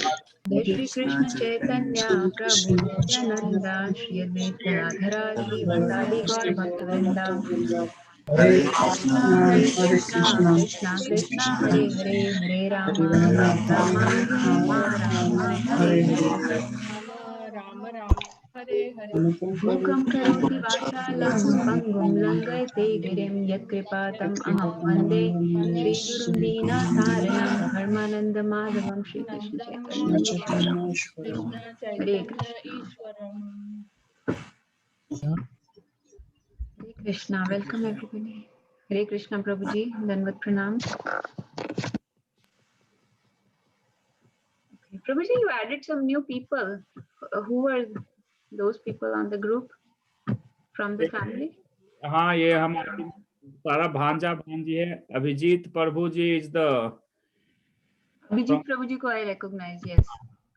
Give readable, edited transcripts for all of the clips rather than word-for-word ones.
जय श्री कृष्ण चैतन्य प्रभु नित्यानंदा श्री अद्वैत गदाधर श्रीवासादि गौर भक्तवृंदा। हरे कृष्णा कृष्णा कृष्णा हरे हरे, हरे राम राम हरे हरे। मूकं करोति वाचालं पंगुं लंघयते गिरिं यत्कृपातम् अहं वन्दे श्रीगुरुं दीनतारिणं परमानंद माधवं। श्री कृष्ण चैतन्य हरे कृष्णा। Welcome everybody. हरे कृष्णा प्रभु जी, दंडवत प्रणाम। Prabhuji, you added some new people. Who are those people on the group from the family? हाँ, ये हमारे सारा भांजा भांजी है। अभिजीत प्रभु जी is the Abhijit Prabhuji ko I recognize, yes.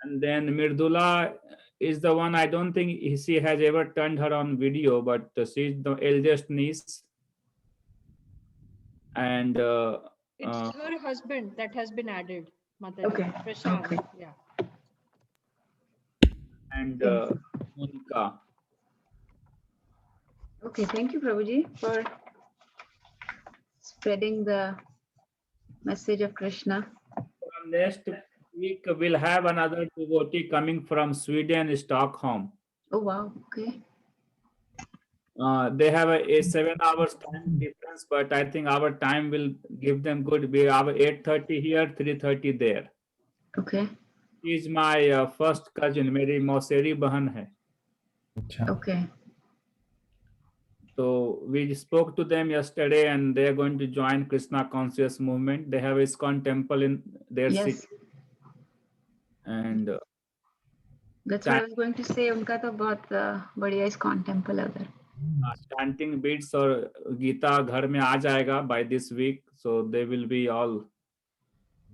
And then Mirdula is the one, I don't think she has ever turned her on video, but she's the eldest niece. And it's her husband that has been added, Mataji. Okay. Prashant. Okay. Yeah. And Monica. Okay, thank you, Prabhuji, for spreading the message of Krishna. Next week we'll have another devotee coming from Sweden, Stockholm. Oh wow, okay. They have a 7 hours time difference, but I think our time will give them good. We have 8:30 here, 3:30 there. Okay. She is my first cousin. मेरी मौसेरी बहन है. Okay. So we spoke to them yesterday, and they are going to join Krishna Conscious Movement. They have a ISKCON temple in their city. And that's what I was going to say. उनका तो बहुत बढ़िया ISKCON temple है उधर. Chanting beads और गीता घर में आ जाएगा by this week, so they will be all.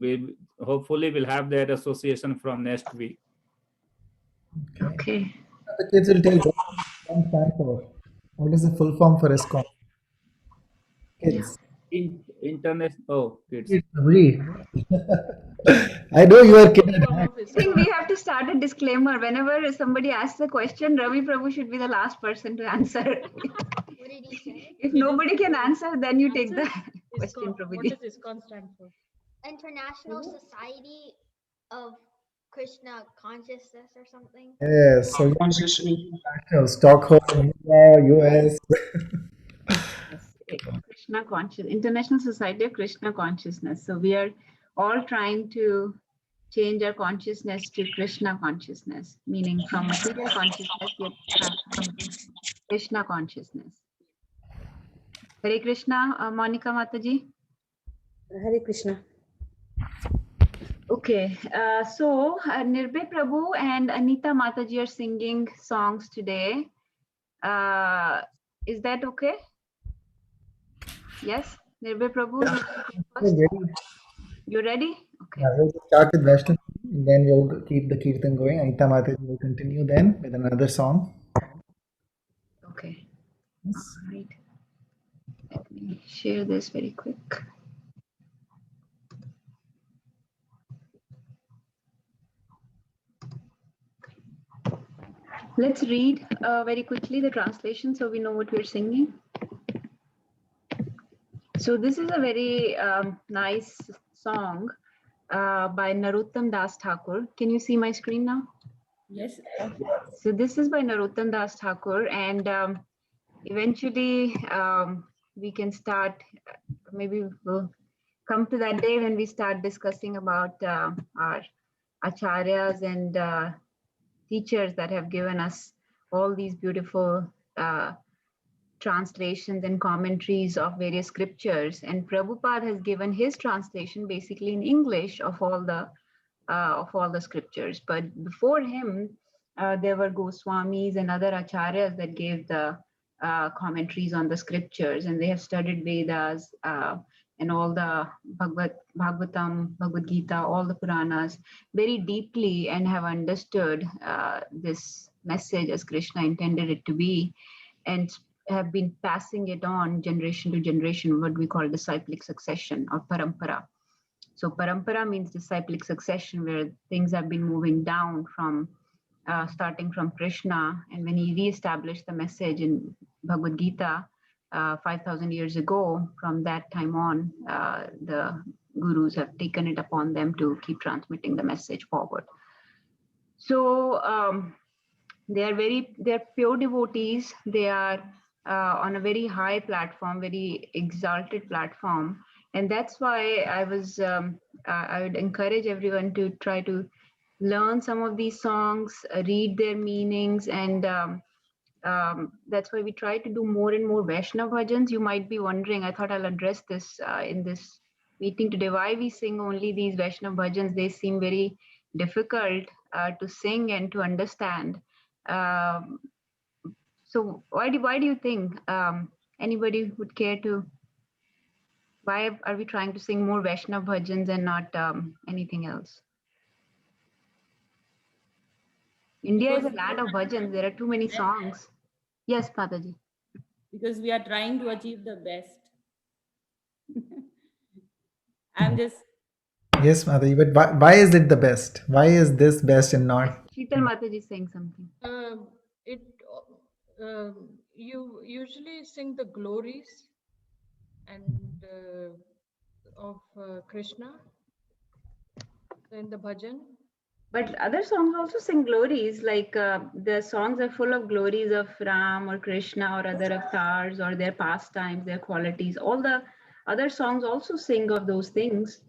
We hopefully will have their association from next week. Okay. The kids will tell what stand for. What is the full form for ISKCON? Kids. Internet. Oh, kids. I know you are kidding. I think we have to start a disclaimer. Whenever somebody asks a question, Ravi Prabhu should be the last person to answer. What did he say? If nobody can answer, then you take the question, What Prabhuji. does ISKCON stand for? International Society of Krishna Consciousness or something. Yes. So Stockholm, US. Krishna Conscious, International Society of Krishna Consciousness. So we are all trying to change our consciousness to Krishna consciousness, meaning from material consciousness, we have from Krishna consciousness. Hare Krishna, Monica Mataji. Hare Krishna. Okay, so Nirbhay Prabhu and Anita Mataji are singing songs today. Is that okay? Yes, Nirbhay Prabhu. You ready? Okay. Yeah, we'll start with Vaishnav, then we'll keep the Kirtan going. Anita Mataji will continue then with another song. Okay. Yes. All right. Let me share this very quick. Let's read very quickly the translation so we know what we're singing. So this is a very nice song by Narottam Das Thakur. Can you see my screen now? Yes. So this is by Narottam Das Thakur, and eventually we can start, maybe we'll come to that day when we start discussing about our acharyas and teachers that have given us all these beautiful translations and commentaries of various scriptures. And Prabhupada has given his translation basically in English of all the scriptures. But before him, there were Goswamis and other acharyas that gave the commentaries on the scriptures, and they have studied Vedas and all the Bhagavatam, Bhagavad Gita, all the Puranas very deeply, and have understood this message as Krishna intended it to be, and have been passing it on generation to generation, what we call disciplic succession or parampara. So parampara means disciplic succession, where things have been moving down from starting from Krishna, and when he re-established the message in Bhagavad Gita 5,000 years ago, from that time on, the gurus have taken it upon them to keep transmitting the message forward. So they're pure devotees. They are on a very high platform, very exalted platform, and that's why I would encourage everyone to try to learn some of these songs, read their meanings, and that's why we try to do more and more Vaishnava bhajans. You might be wondering, I thought I'll address this in this meeting today, why we sing only these Vaishnava bhajans. They seem very difficult to sing and to understand. So why do you think anybody would care to? Why are we trying to sing more Vaishnava bhajans and not anything else? India is a land of bhajans. There are too many songs. Yes, Mataji. Because we are trying to achieve the best. I'm just Yes, Mataji, but why is it the best? Why is this best and not? Sheetal Mataji is saying something. It you usually sing the glories and of Krishna in the bhajan. But other songs also sing glories, like the songs are full of glories of Ram or Krishna or other avatars or their pastimes, their qualities. All the other songs also sing of those things.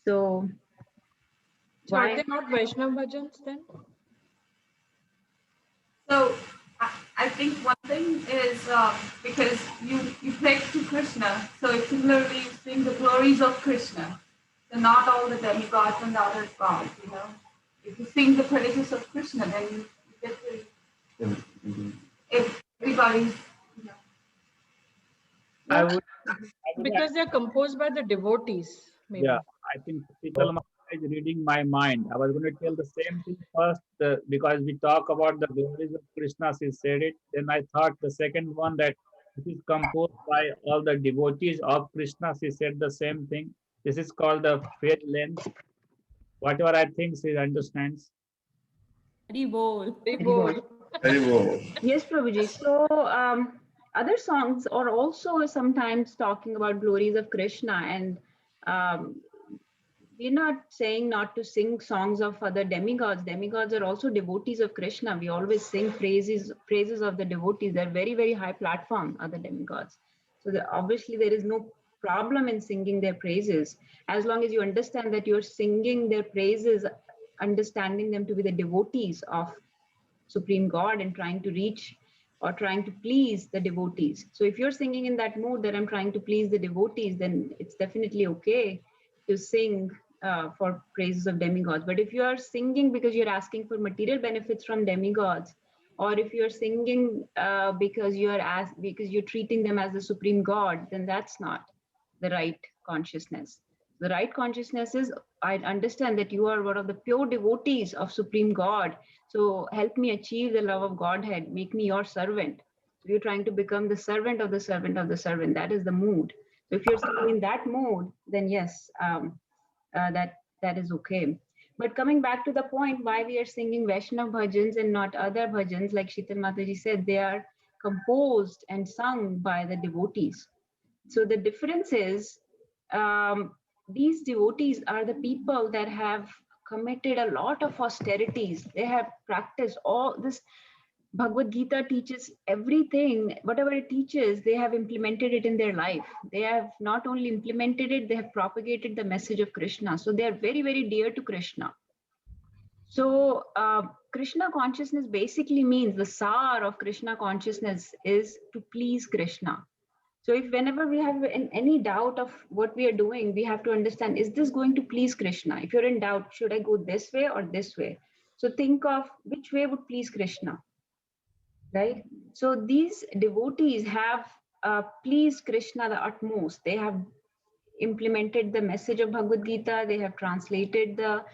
So So are they not Vaishnava bhajans then? So I think one thing is because you pray to Krishna, so if similarly you sing the glories of Krishna, so not all the demigods and the other gods, you know. If you sing the praises of Krishna, then you get to everybody's, you know. I would Because they're composed by the devotees, maybe. Yeah, I think Sheetal Mata is reading my mind. I was going to tell the same thing first because we talk about the glories of Krishna. She said it. Then I thought the second one that it is composed by all the devotees of Krishna. She said the same thing. This is called the fairy length. Whatever I think she understands. Hari Bol. Yes, Prabhuji. So other songs are also sometimes talking about glories of Krishna, and we're not saying not to sing songs of other demigods. Demigods are also devotees of Krishna. We always sing praises of the devotees. They're very, very high platform, other demigods. So obviously there is no problem in singing their praises, as long as you understand that you're singing their praises, understanding them to be the devotees of Supreme God and trying to reach or trying to please the devotees. So if you're singing in that mood that I'm trying to please the devotees, then it's definitely okay to sing for praises of demigods. But if you are singing because you're asking for material benefits from demigods, or if you're singing because you're treating them as the Supreme God, then that's not the right consciousness. The right consciousness is, I understand that you are one of the pure devotees of Supreme God. So help me achieve the love of Godhead. Make me your servant. So you're trying to become the servant of the servant of the servant. That is the mood. So if you're still in that mood, then yes, that is okay. But coming back to the point why we are singing Vaishnava bhajans and not other bhajans, like Sheetal Mataji said, they are composed and sung by the devotees. So the difference is these devotees are the people that have committed a lot of austerities. They have practiced all this. Bhagavad Gita teaches everything, whatever it teaches, they have implemented it in their life. They have not only implemented it, they have propagated the message of Krishna. So they are very, very dear to Krishna. So Krishna consciousness basically means the sar of Krishna consciousness is to please Krishna. So if whenever we have any doubt of what we are doing, we have to understand, is this going to please Krishna? If you're in doubt, should I go this way or this way? So think of which way would please Krishna, right? So these devotees have pleased Krishna the utmost. They have implemented the message of Bhagavad Gita. They have translated the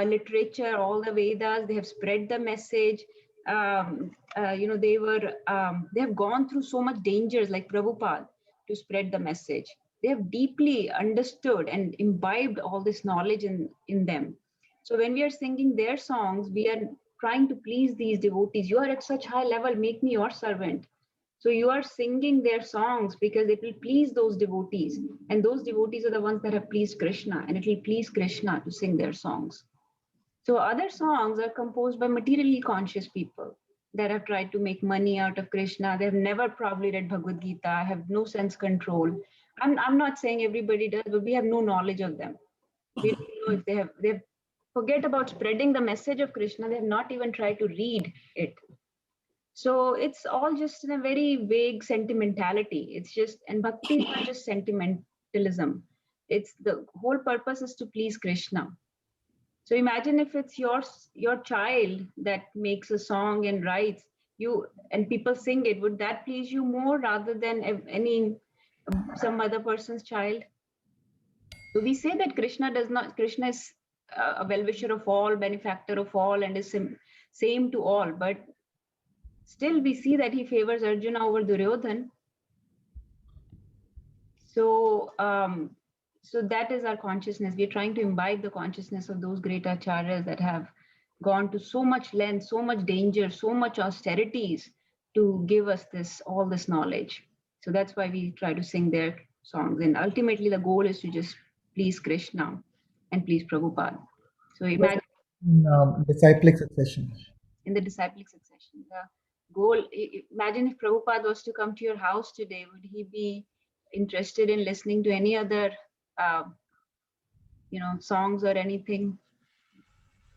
literature, all the Vedas. They have spread the message. They have gone through so much dangers like Prabhupada to spread the message. they have deeply understood and imbibed all this knowledge in them. So when we are singing their songs, we are trying to please these devotees. You are at such high level, make me your servant. So you are singing their songs because it will please those devotees. And those devotees are the ones that have pleased Krishna, and it will please Krishna to sing their songs. So other songs are composed by materially conscious people that have tried to make money out of Krishna. They've never probably read Bhagavad Gita, have no sense control. I'm not saying everybody does, but we have no knowledge of them. We don't know if they've forget about spreading the message of Krishna. They have not even tried to read it. So it's all just in a very vague sentimentality. It's just, and bhakti is not just sentimentalism. It's the whole purpose is to please Krishna. So imagine if it's your child that makes a song and writes you, and people sing it. Would that please you more rather than some other person's child? So we say that Krishna is a well-wisher of all, benefactor of all, and is same to all. But still we see that he favors Arjuna over Duryodhan. So, so that is our consciousness. We're trying to imbibe the consciousness of those great acharyas that have gone to so much length, so much danger, so much austerities to give us all this knowledge. So that's why we try to sing their songs. And ultimately the goal is to just please Krishna and please Prabhupada. So imagine Disciplic succession. in the disciplic succession, the goal, imagine if Prabhupada was to come to your house today, would he be interested in listening to any other songs or anything?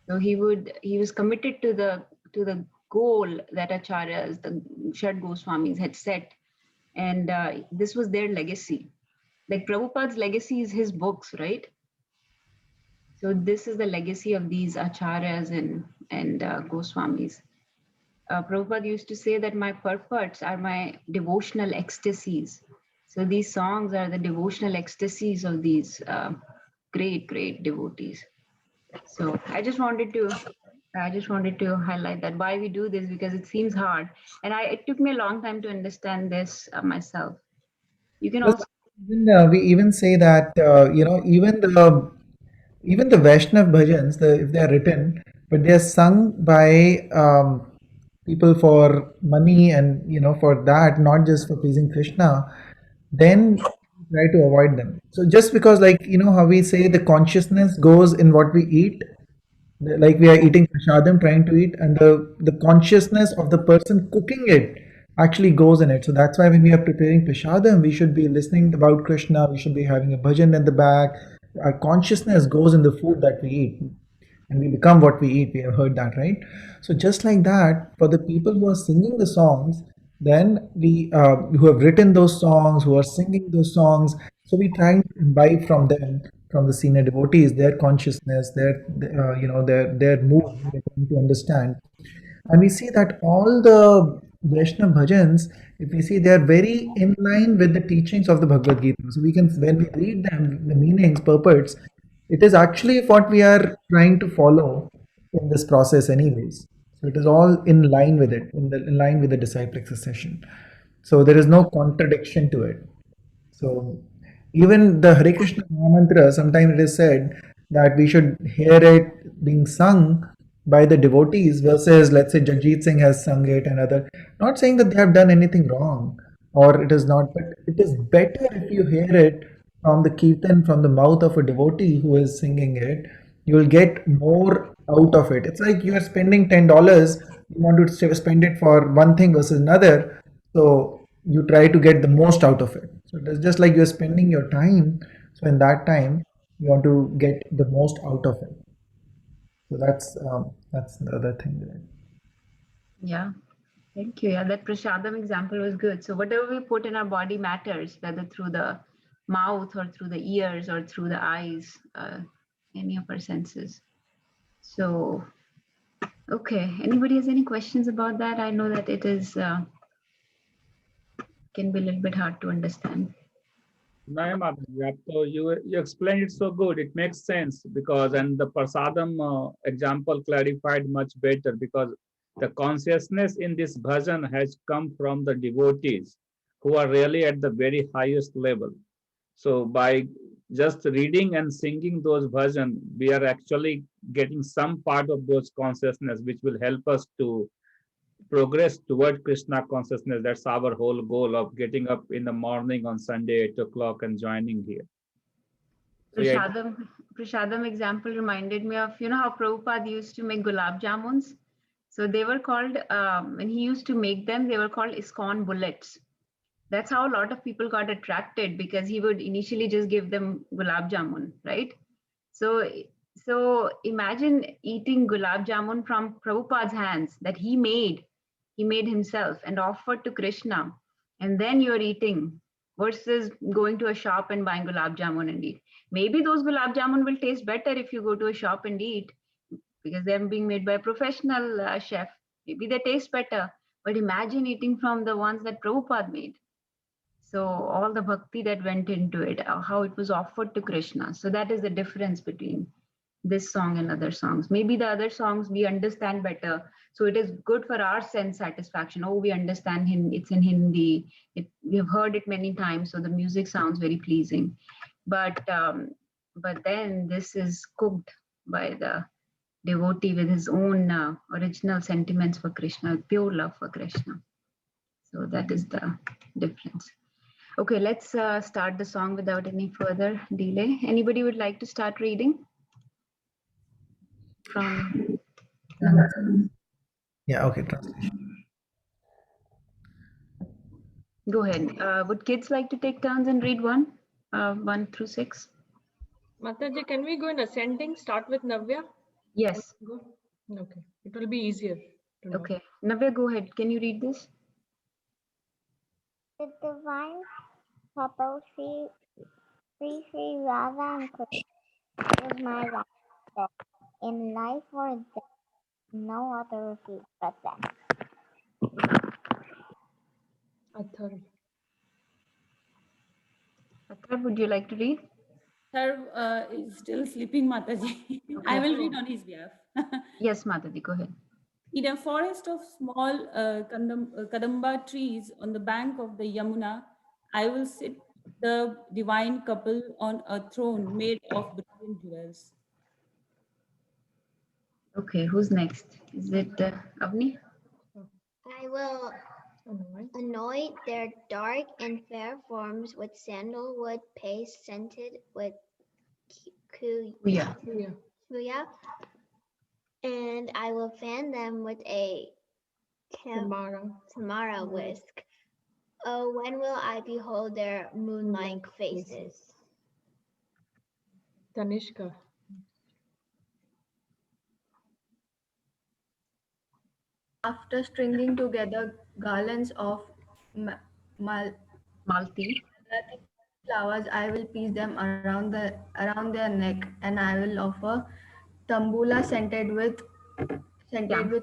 So he was committed to the goal that acharyas, the Shad Goswamis had set, and this was their legacy. Like Prabhupada's legacy is his books, right? So this is the legacy of these acharyas and Goswamis. Prabhupada used to say that my purports are my devotional ecstasies. So these songs are the devotional ecstasies of these great, great devotees. So I just wanted to highlight that why we do this, because it seems hard, and it took me a long time to understand this myself. You can also We even say that even the Vaishnav bhajans, if they are written, but they are sung by people for money and for that, not just for pleasing Krishna, then try to avoid them. So just because, like how we say the consciousness goes in what we eat, like we are eating prasadam, trying to eat, and the consciousness of the person cooking it actually goes in it. So that's why when we are preparing prasadam, we should be listening about Krishna, we should be having a bhajan in the back. Our consciousness goes in the food that we eat, and we become what we eat. We have heard that, right? So just like that, for the people who are singing the songs, then we who have written those songs, who are singing those songs, so we try and imbibe from them, from the senior devotees, their consciousness, their mood, they're trying to understand. And we see that all the Vaishnav bhajans, if we see, they are very in line with the teachings of the Bhagavad Gita. So we can, when we read them, the meanings, purports, it is actually what we are trying to follow in this process anyways. So it is all in line with it, in line with the disciplic succession. So there is no contradiction to it. So even the Hare Krishna Mahamantra, sometimes it is said that we should hear it being sung by the devotees versus, let's say, Jagjit Singh has sung it and other. Not saying that they have done anything wrong, or it is not, but it is better if you hear it from the kirtan, from the mouth of a devotee who is singing it. You will get more out of it. It's like you are spending $10, you want to spend it for one thing versus another. So you try to get the most out of it. So it's just like you're spending your time. So in that time, you want to get the most out of it. So that's the other thing. Right? Yeah, thank you. Yeah, that prasadam example was good. So whatever we put in our body matters, whether through the mouth or through the ears or through the eyes, any of our senses. So, okay, anybody has any questions about that? I know that it is can be a little bit hard to understand. No, Mataji, so you explained it so good. It makes sense because, and the prasadam example clarified much better, because the consciousness in this bhajan has come from the devotees who are really at the very highest level. So by just reading and singing those bhajan, we are actually getting some part of those consciousness, which will help us to progress toward Krishna consciousness. That's our whole goal of getting up in the morning on Sunday, 8 o'clock and joining here. So yeah, Prashadam example reminded me of, how Prabhupada used to make gulab jamuns. So they were called, when he used to make them, they were called ISKCON bullets. That's how a lot of people got attracted, because he would initially just give them gulab jamun, right? So imagine eating gulab jamun from Prabhupada's hands that he made himself and offered to Krishna, and then you're eating, versus going to a shop and buying gulab jamun and eat. Maybe those gulab jamun will taste better if you go to a shop and eat, because they're being made by a professional chef. Maybe they taste better, but imagine eating from the ones that Prabhupada made. So all the bhakti that went into it, how it was offered to Krishna. So that is the difference between this song and other songs. Maybe the other songs we understand better. So it is good for our sense satisfaction. Oh, we understand him. It's in Hindi. We have heard it many times. So the music sounds very pleasing. But then this is cooked by the devotee with his own original sentiments for Krishna, pure love for Krishna. So that is the difference. Okay, let's start the song without any further delay. Anybody would like to start reading? From Yeah, okay, translation. Go ahead. Would kids like to take turns and read 1 through 6? Mataji, can we go in ascending? Start with Navya? Yes. Go. Okay. It will be easier to know. Okay. Navya, go ahead. Can you read this? The divine couple, Sri Radha and Krishna, is my life. In life or death, no other refuge but them. Athar. Athar, would you like to read? Sir is still sleeping, Mataji. I will read on his behalf. Yes, Madhuri, go ahead. In a forest of small kadamba trees on the bank of the Yamuna, I will sit the divine couple on a throne made of brilliant jewels. Okay, who's next? Is it Avni? I will anoint their dark and fair forms with sandalwood paste scented with Yeah. kuya, and I will fan them with a tamara whisk. Oh, when will I behold their moon-like faces? Tanishka. After stringing together garlands of Malti. flowers, I will piece them around their neck, and I will offer tambula scented with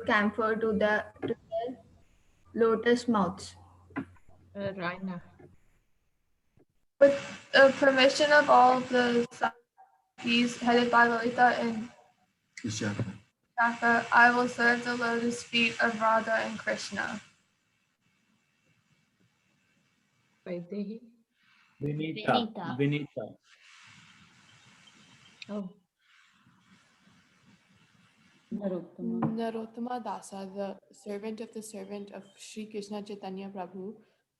camphor to their lotus mouths. Raina. With the permission of all the Sakis headed by Lalita and Shaka, I will serve the lotus feet of Radha and Krishna. Vaidehi. Vinita. Oh. Narottama Dasa, the servant of Sri Krishna Chaitanya Prabhu,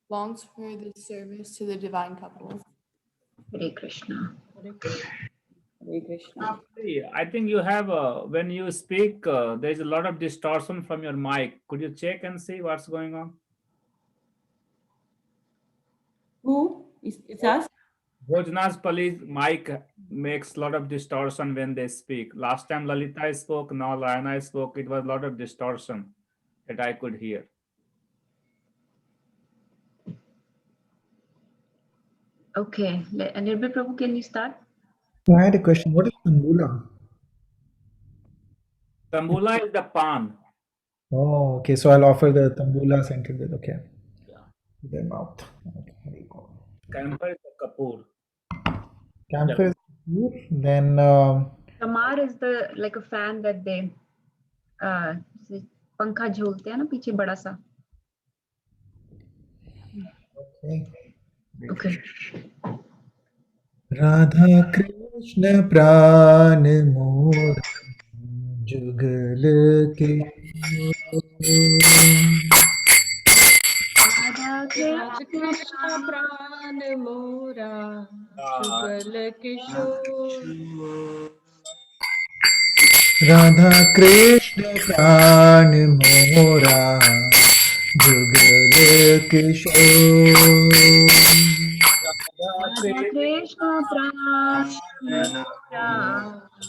longs for the service to the divine couple. Hare Krishna. Hare Krishna. I think you have, when you speak, there's a lot of distortion from your mic. Could you check and see what's going on? Who? It's us? Bhojana's Pali's mic makes a lot of distortion when they speak. Last time Lalita spoke, now Layana spoke, it was a lot of distortion that I could hear. Okay. Anirban Prabhu, can you start? I had a question. What is tambula? Tambula is the pan. Oh, okay. So I'll offer the tambula scented with, okay. Yeah. Their mouth. Okay, very cool. Camphor is the kapoor. Camphor is kapoor, then Tamar is the like a fan that they पंखा झूलते हैं ना पीछे बड़ा सा. okay. Okay. Radha Krishna प्राण मोर जुगल के Radha Radha Krishna Krishna Pran Mora Jugal Kishore Radha Krishna प्राण मोरा Jugal Kishore Radha Krishna Pranamura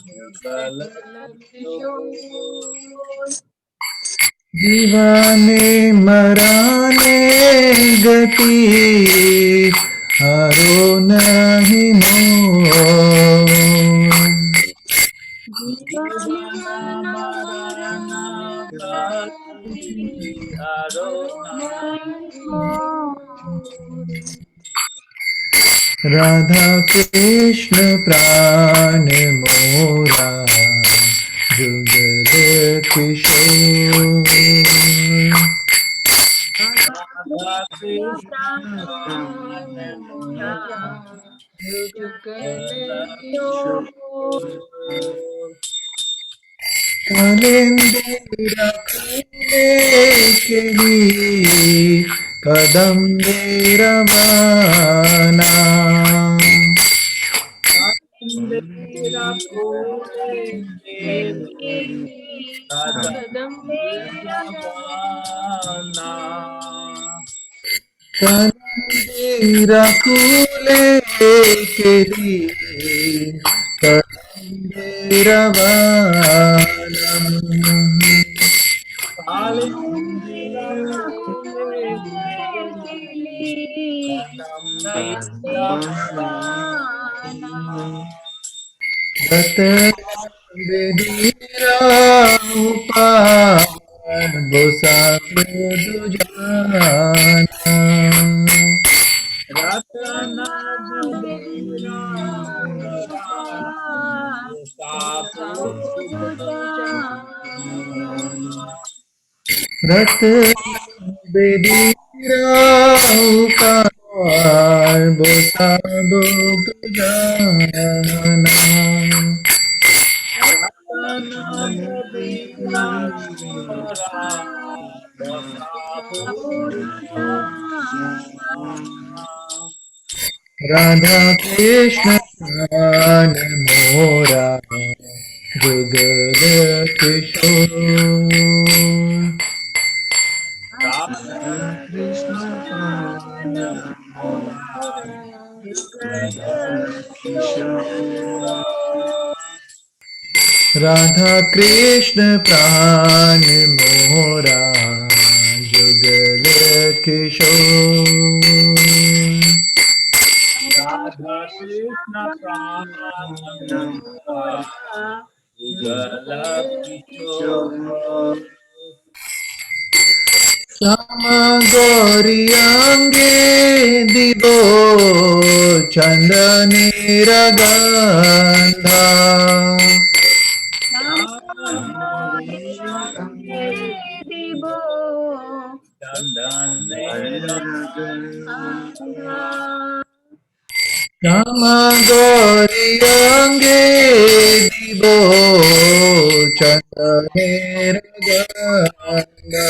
Jugal Kishore दीवाने मराने गति हरो नहीं मोर Divane Mara राधा कृष्ण प्राण मोरा Jugal Kishore Radha Krishna Pranamura Jugal Kishore कलेंदर के लिए कदम मेरा माना Kadam कलेंदर के लिए कदम मेरा माना रत बेदीरा उपान बोसा दुजाना रत बेदीरा उपान बोसा दुजाना राधा कृष्ण प्राण मोरा जुगल किशोर राधा कृष्ण प्राण मोरा Jugal Kishore Radha Krishna Pranamura Jugala Kishore Shyam Gauri अंगे दिवो चंदनेर गंधा Dibo श्याम गौरी अंगे दिवो चंदनेर गंधा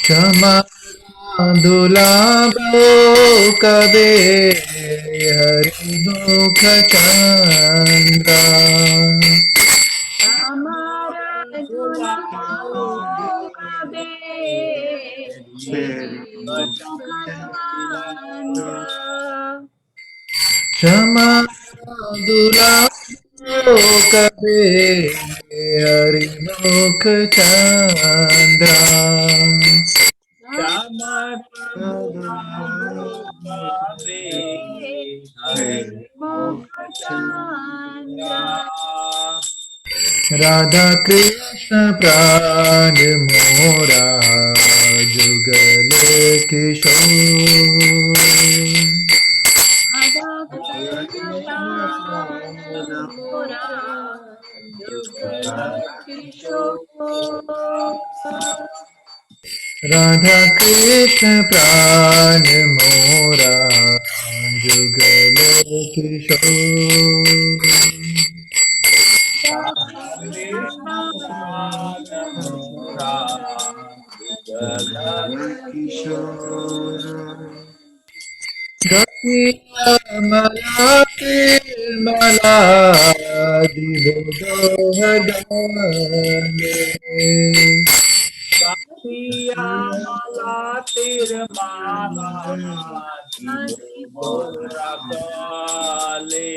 क्षमा दुलाबो कबे हरि मुख चंद्रा क्षमा दुलाबो कबे हरि मुख चंद्रा राधा कृष्ण प्राण मोरा जुगल किशोर राधा कृष्ण प्राण मोरा Jugal Kishore Krishna Prana Mora Jugala मला मला दिवो गाने Gatia Mala Tirmala Rakale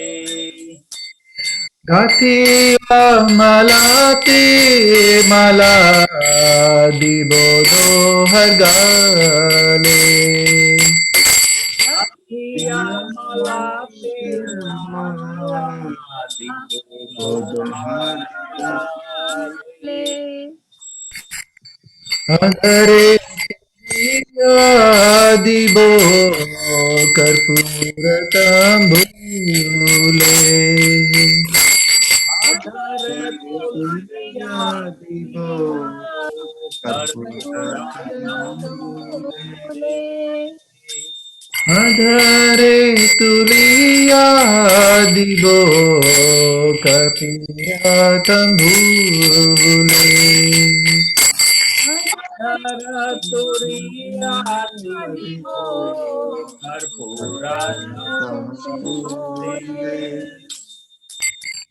गाथिया मलाते मला दिवो दोहर गाले Gatia Mala Tirmala अधरे दिवो कर्पूर तांबूले Adhar Tulsiya अधरे तुलिया दिवो कर्पूर तांबूले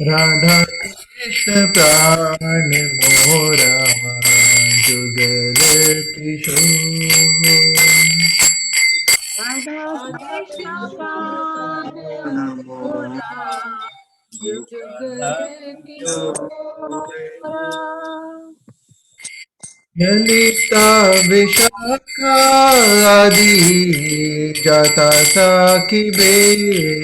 राधा कृष्ण प्राण मोरा Jugal Kishore Radha Krishna Prana Mora Jugal Kishora Lalita विशाखादि जाता साखी बेला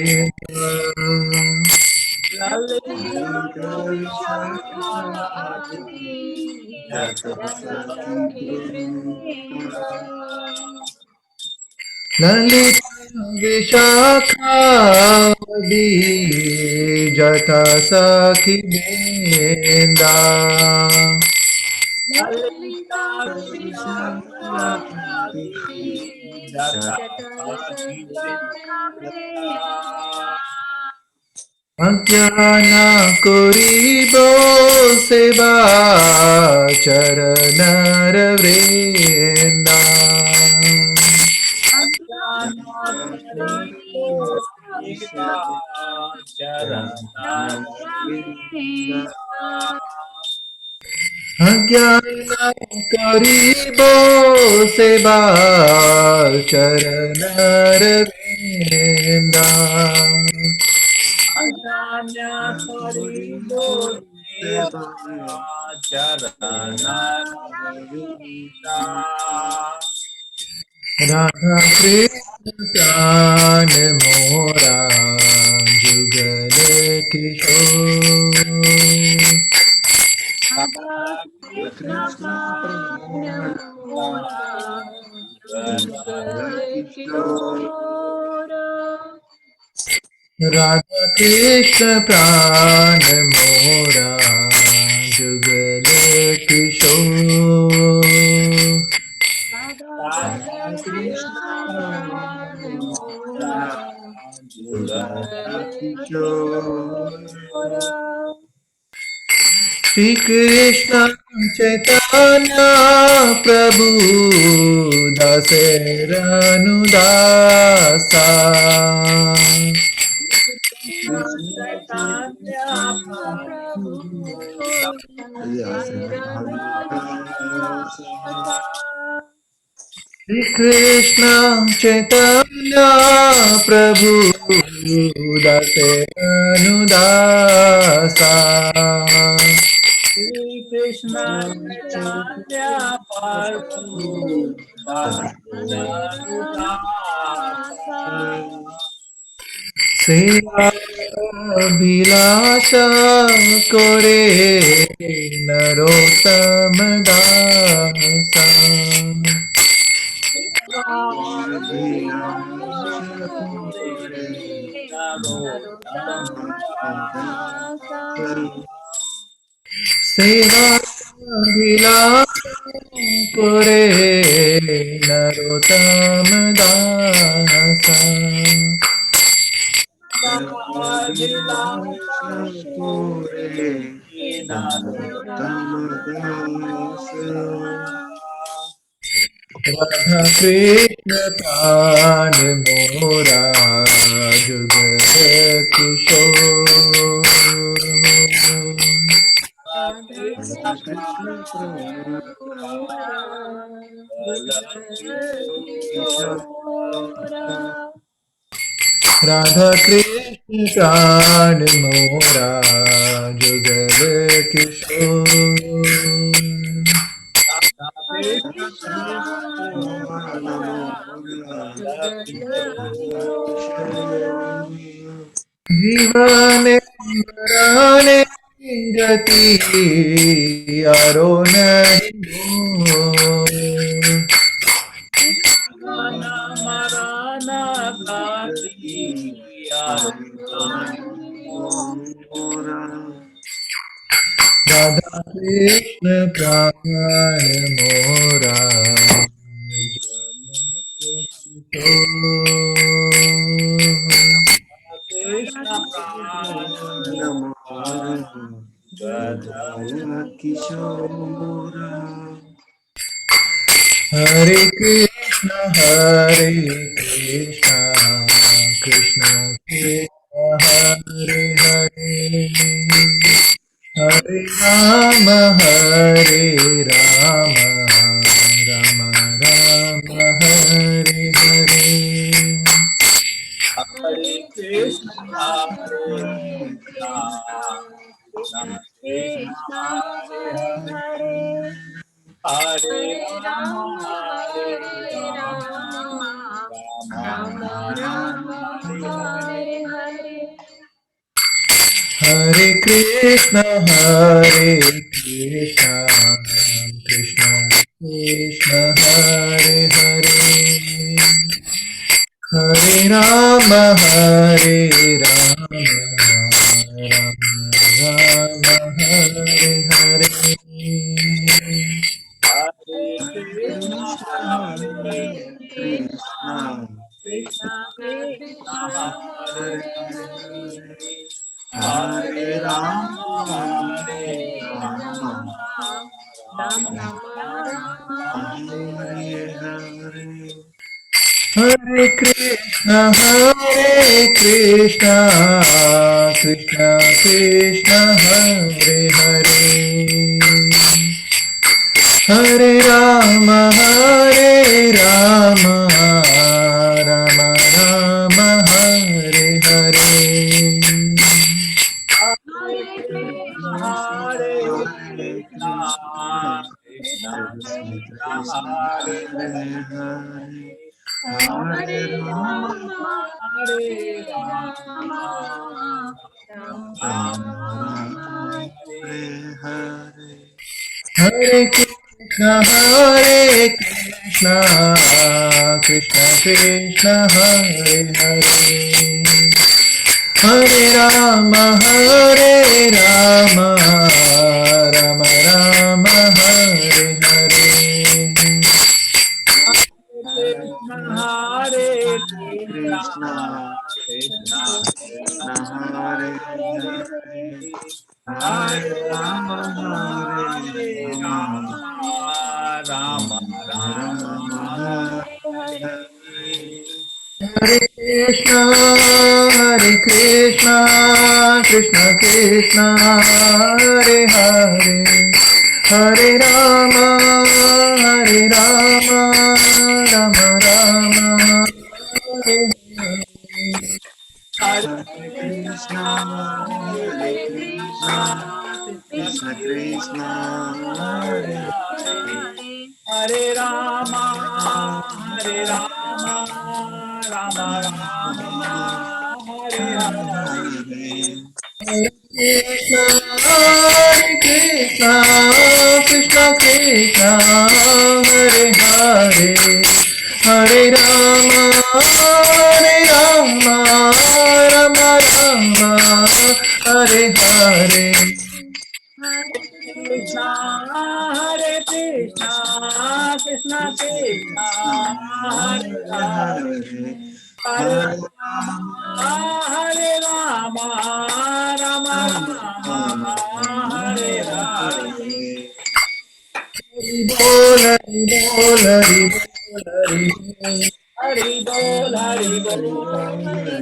ललिता विशाखादि जाता साखी बेंदा अज्ञान करिबो सेवा चरण वृंदा अज्ञान करिबो सेवा चरण वृंदा राधा कृष्ण प्राण मोरा Jugal Kishore Krishna Prana Mora Jugal Kishora Radha Krishna प्राण मोरा Jugal Kishore Radha Krishna Prana Mora Jugal Kishora Shri Krishna चैतन्य प्रभु दासरनुदासा श्री कृष्ण चैतन्य प्रभु दासरनुदासा Krishna Chaitanya Prabhu सेवा अभिलाषा करे नरोत्तम दासा सेवा अभिलाषा पुरे नरोत्तम दासा राधा कृष्ण प्राण मोरा जुगल किशोर राधा कृष्ण प्राण मोरा जुगल किशोर जीवन मराने गति यारो नहीं हो राधा कृष्ण प्राण मोरा हरे Krishna Krishna Krishna Hare Hare Hare Ram Ram Ram Hare Hare Hare Krishna, Hare Krishna, Krishna Krishna, Hare Rama, Hare Rama, Rama Rama, Hare Hare. Hare Krishna Krishna Krishna Hare Hare Hare Ram Ram Ram Hare Hare Hare Krishna, Hare Krishna, Krishna Krishna, Hare Hare, Hare Rama, Hare Rama, Rama Rama, Hare Hare. Hare Krishna Krishna Krishna Hare Hare Hare Ram Ram Ram Hare Hare Hare Krishna, Hare Krishna, Krishna Krishna, Hare Hare, Hare Rama, Hare Rama, Rama Rama, Hare Hare. Hare Krishna Krishna Krishna Hare Hare Hare Ram Ram Ram Hare Hare Krishna, Hare Krishna, Krishna Krishna, Hare Hare, Hare Rama, Hare Rama, Rama Rama, Hare Hare. Hare Krishna Krishna Krishna Hare Hare Hare Ram Ram Ram Hare Hare Krishna, Hare Krishna, Krishna Krishna, Hare Hare, Hare Rama, Hare Rama, Rama Rama, Hare Hare. Krishna Krishna Krishna Hare Hare Hare Ram Ram Ram Hare Hare Krishna, Hare Krishna, Krishna Krishna, Hare Hare, Hare Rama, Hare Rama, Rama Rama, Hare Hare. Hari Bol, Hari Bol, Hari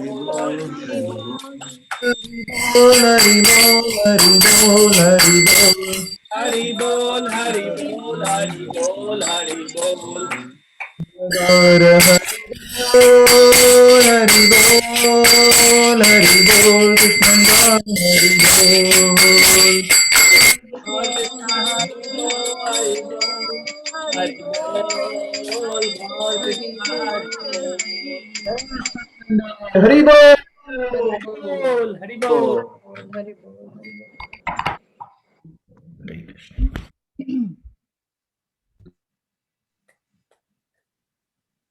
Bol, Hari Bol. Hari Bol, Hari Bol, Hari Bol, Hari Bol, Hari Bol. Hari Bol, Hari Bol, Hari Bol, Hari Bol. Gaur Hari Bol, Hari Bol, Hari Bol, Krishna Gaur Hari Bol. Hari Bol. Hari Bol.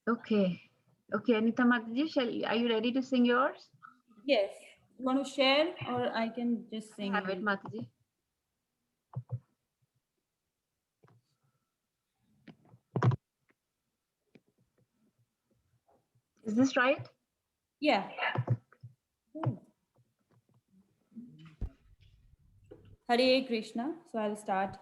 Okay. Okay, Anita Mataji, are you ready to sing yours? Yes. You want to share or I can just sing? Have it, Mataji. Is this right? Yeah. Hare Krishna. So I'll start.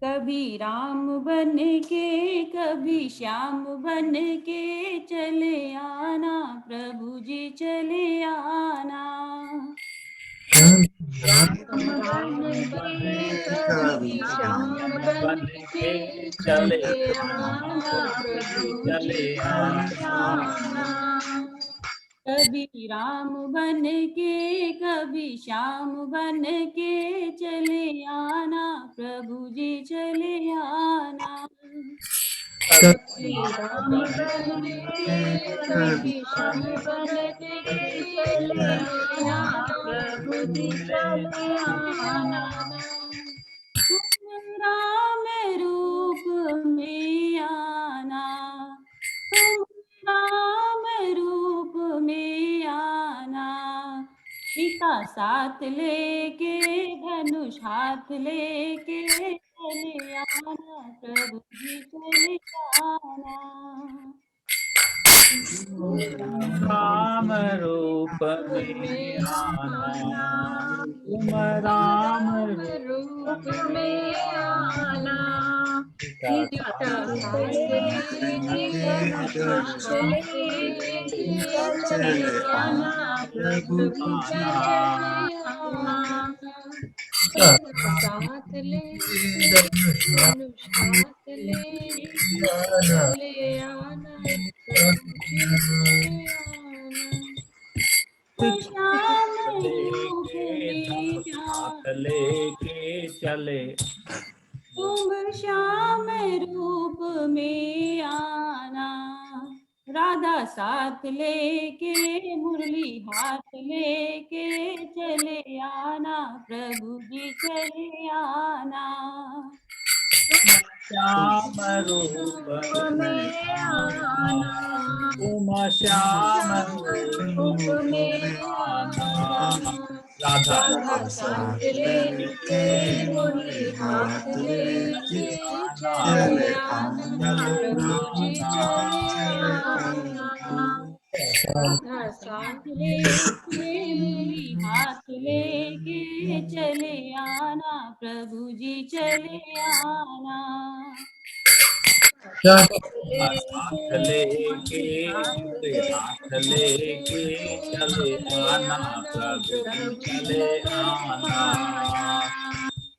कभी राम बन के कभी श्याम बन के चले आना प्रभु जी चले आना कभी श्याम बन के चले आना प्रभु चले आना कभी राम बन के कभी श्याम बन के चले आना प्रभु जी चले आना कभी राम बन के कभी श्याम बन के चले आना प्रभु जी चले आना तुम राम रूप में आना तुम राम रूप में आना सीता साथ लेके धनुष हाथ लेके चले आना प्रभु जी चले आना राम रूप में आना तुम राम रूप में आना सीता चले आना प्रभु चले आना साथ ले धनुष हाथ ले चले आना श्याम रूप में हाथ लेके चले तुम श्याम रूप में आना राधा साथ लेके मुरली हाथ लेके चले आना प्रभु जी चले आना श्याम रूप में आना तुम श्याम रूप में आना राधा साथ लेके मुरली हाथ लेके चले आना प्रभु जी चले आना साथ लेके मुरली हाथ लेके चले आना प्रभु जी चले आना हाथ लेके हाथ लेके चले आना प्रभु चले आना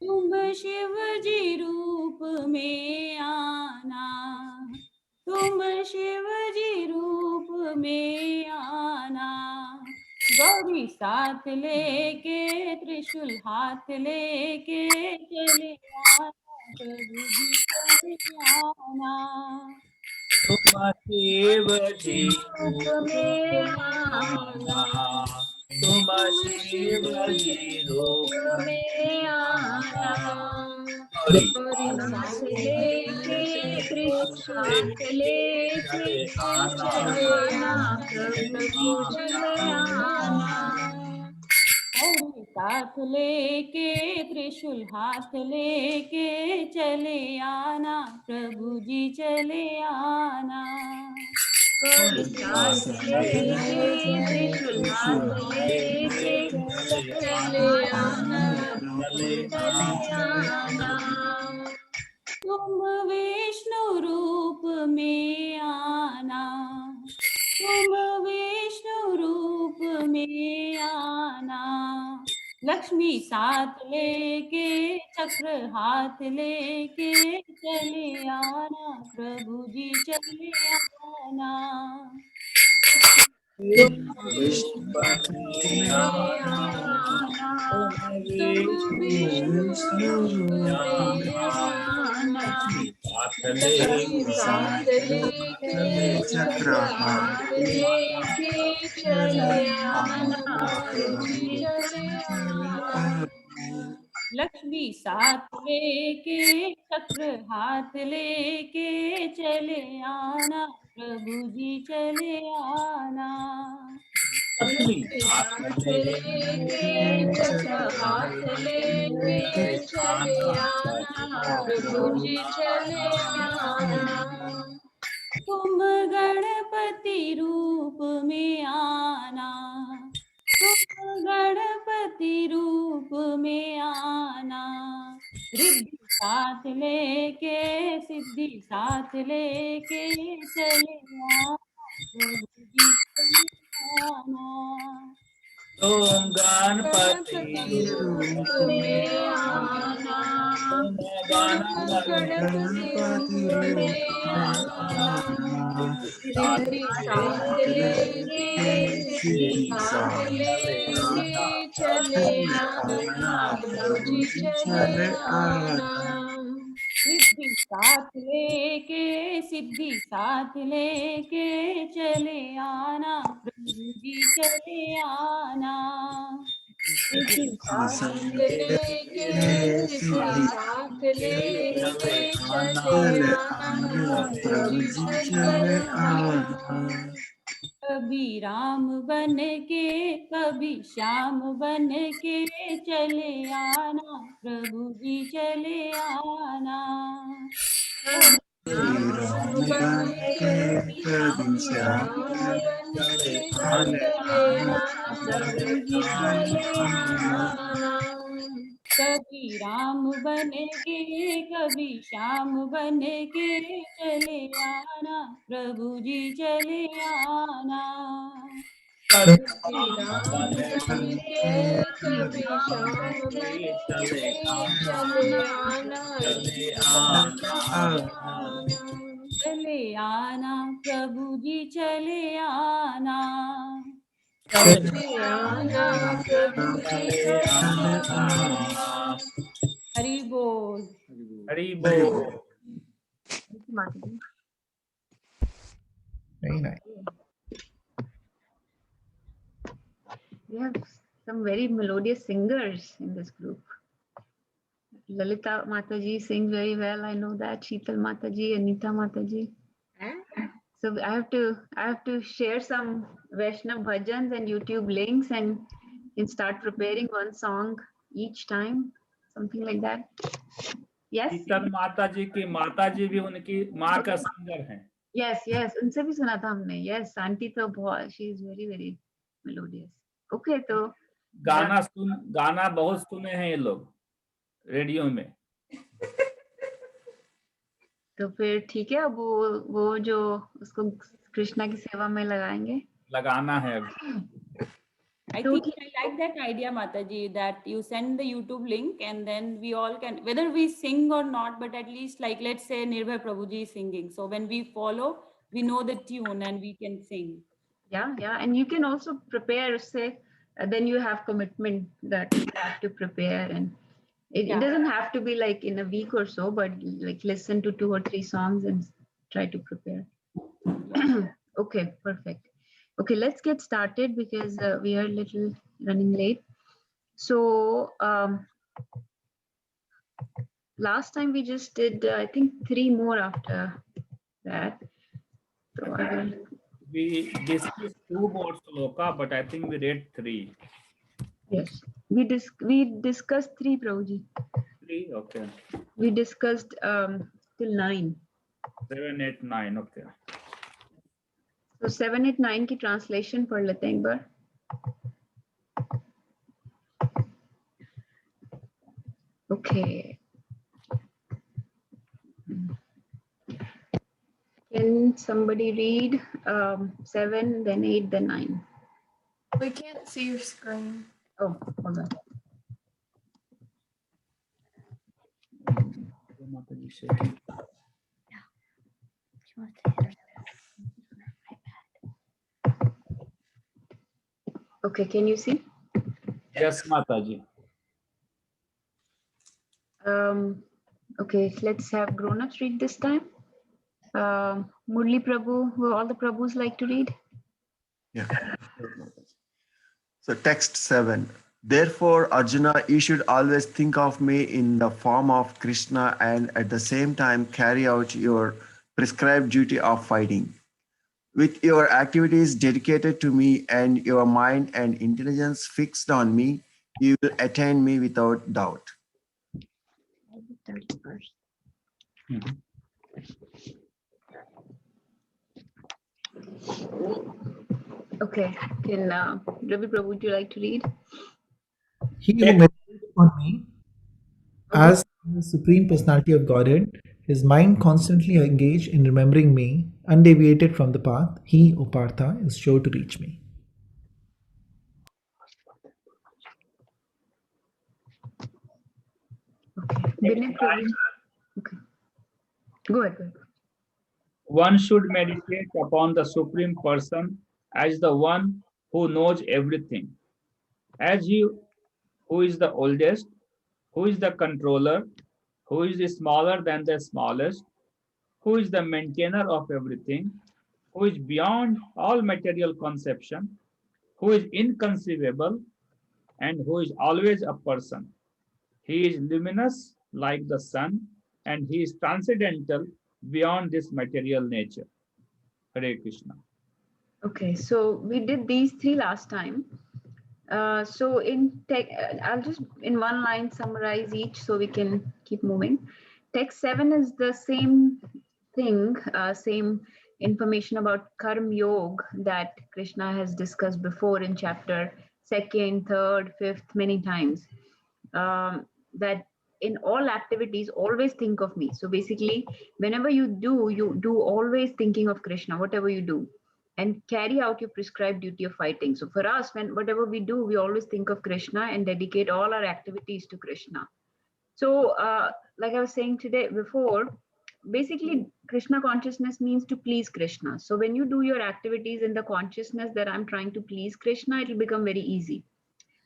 तुम शिव जी रूप में आना तुम शिव जी रूप में आना गौरी साथ लेके त्रिशूल हाथ लेके चले आना प्रभु जी चले आना तुम शिव जी रूप में आना तुम शिव जी रूप में आना साथ लेके त्रिशूल लेके चले आना प्रभु चले आना खड़ी साथ लेके त्रिशूल हाथ लेके चले आना प्रभु जी चले आना। कोई साथ लेके त्रिशूल हाथ लेके चले आना चले आना। तुम विष्णु रूप में आना, तुम विष्णु रूप में आना। लक्ष्मी साथ लेके चक्र हाथ लेके चले आना प्रभु जी चले आना। साथ लेके चक्र हाथ लेके चले आना प्रभु जी चले आना। लक्ष्मी साथ लेके चक्र हाथ लेके चले आना प्रभु जी चले आना। साथ लेके चक्र हाथ लेके चले आना प्रभु जी चले आना। तुम गणपति रूप में आना, तुम गणपति रूप में आना। रिद्धि साथ लेके सिद्धि साथ लेके चले आना प्रभु जी चले आना। तुम गणपति रूप में आना, गणपति रूप में आना। रिद्धि साथ लेके सिद्धि साथ लेके चले आना प्रभु जी चले आना। रिद्धि साथ लेके सिद्धि साथ लेके चले आना प्रभु जी चले आना। रिद्धि साथ लेके सिद्धि साथ लेके चले आना प्रभु जी चले आना। कभी राम बन के कभी श्याम बन के चले आना प्रभु जी चले आना। राम बन के कभी श्याम बन के चले आना प्रभु जी चले आना। कभी राम बन के कभी श्याम बन के चले आना प्रभु जी चले आना। कभी राम बन के कभी श्याम बन के चले आना चले आना प्रभु जी चले आना। चले आना प्रभु जी चले आना। हरि बोल। हरि बोल। Very nice. We have some very melodious singers in this group. Lalita Mataji sings very well. I know that. Sheetal Mataji, Anita Mataji. So I have to share some Vaishnav bhajans and YouTube links and can start preparing one song each time, something like that. Yes. शीतल माता जी की माता जी भी उनकी माँ का singer हैं। Yes, yes. उनसे भी सुना था हमने. Yes, आंटी तो बहुत. She is very very melodious. Okay, तो गाना बहुत सुने हैं ये लोग रेडियो में। तो फिर ठीक है, अब वो जो उसको कृष्णा की सेवा में लगाना है अभी। I think I like that idea, Mataji, that you send the YouTube link and then we all can, whether we sing or not, but at least like, let's say Nirbhay Prabhuji is singing. So when we follow, we know the tune and we can sing. Yeah, and you can also prepare, say, then you have commitment that you have to prepare, and it doesn't have to be like in a week or so, but like listen to 2 or 3 songs and try to prepare. Okay, perfect. Okay, let's get started because we are a little running late. So last time we just did, I think 3 more after that. So I will. We discussed 2 more sloka, but I think we read 3. Yes. We discussed 3, Prabhuji. 3, okay. We discussed till 9. 7, 8, 9, okay. So 7, 8, 9 की translation पढ़ लेते हैं एक बार. Okay. Can somebody read 7, then 8, then 9? We can't see your screen. Oh, hold on. Okay, can you see? Yes, Mataji. Okay, let's have grown-ups read this time. Murli Prabhu, will all the Prabhus like to read? Yeah. So text 7. Therefore, Arjuna, you should always think of me in the form of Krishna and at the same time carry out your prescribed duty of fighting. With your activities dedicated to me and your mind and intelligence fixed on me, you will attain me without doubt. 31st. Okay, can Ravi Prabhu, would you like to read? He who meditates on me as the Supreme Personality of Godhead, his mind constantly engaged in remembering me, undeviated from the path, he, O Partha, is sure to reach me. Okay. Vinay Prabhu. Okay. Go ahead. One should meditate upon the Supreme Person as the one who knows everything, as he who is the oldest, who is the controller, who is smaller than the smallest, who is the maintainer of everything, who is beyond all material conception, who is inconceivable, and who is always a person. He is luminous like the sun, and he is transcendental beyond this material nature. Hare Krishna. Okay, so we did these 3 last time. So I'll just in one line summarize each so we can keep moving. Text 7 is the same thing, same information about Karma Yoga that Krishna has discussed before in chapter 2nd, 3rd, 5th, many times. That in all activities, always think of me. So basically, whenever you do always thinking of Krishna, whatever you do, and carry out your prescribed duty of fighting. So for us, whatever we do, we always think of Krishna and dedicate all our activities to Krishna. So like I was saying before, basically Krishna consciousness means to please Krishna. So when you do your activities in the consciousness that I'm trying to please Krishna, it will become very easy.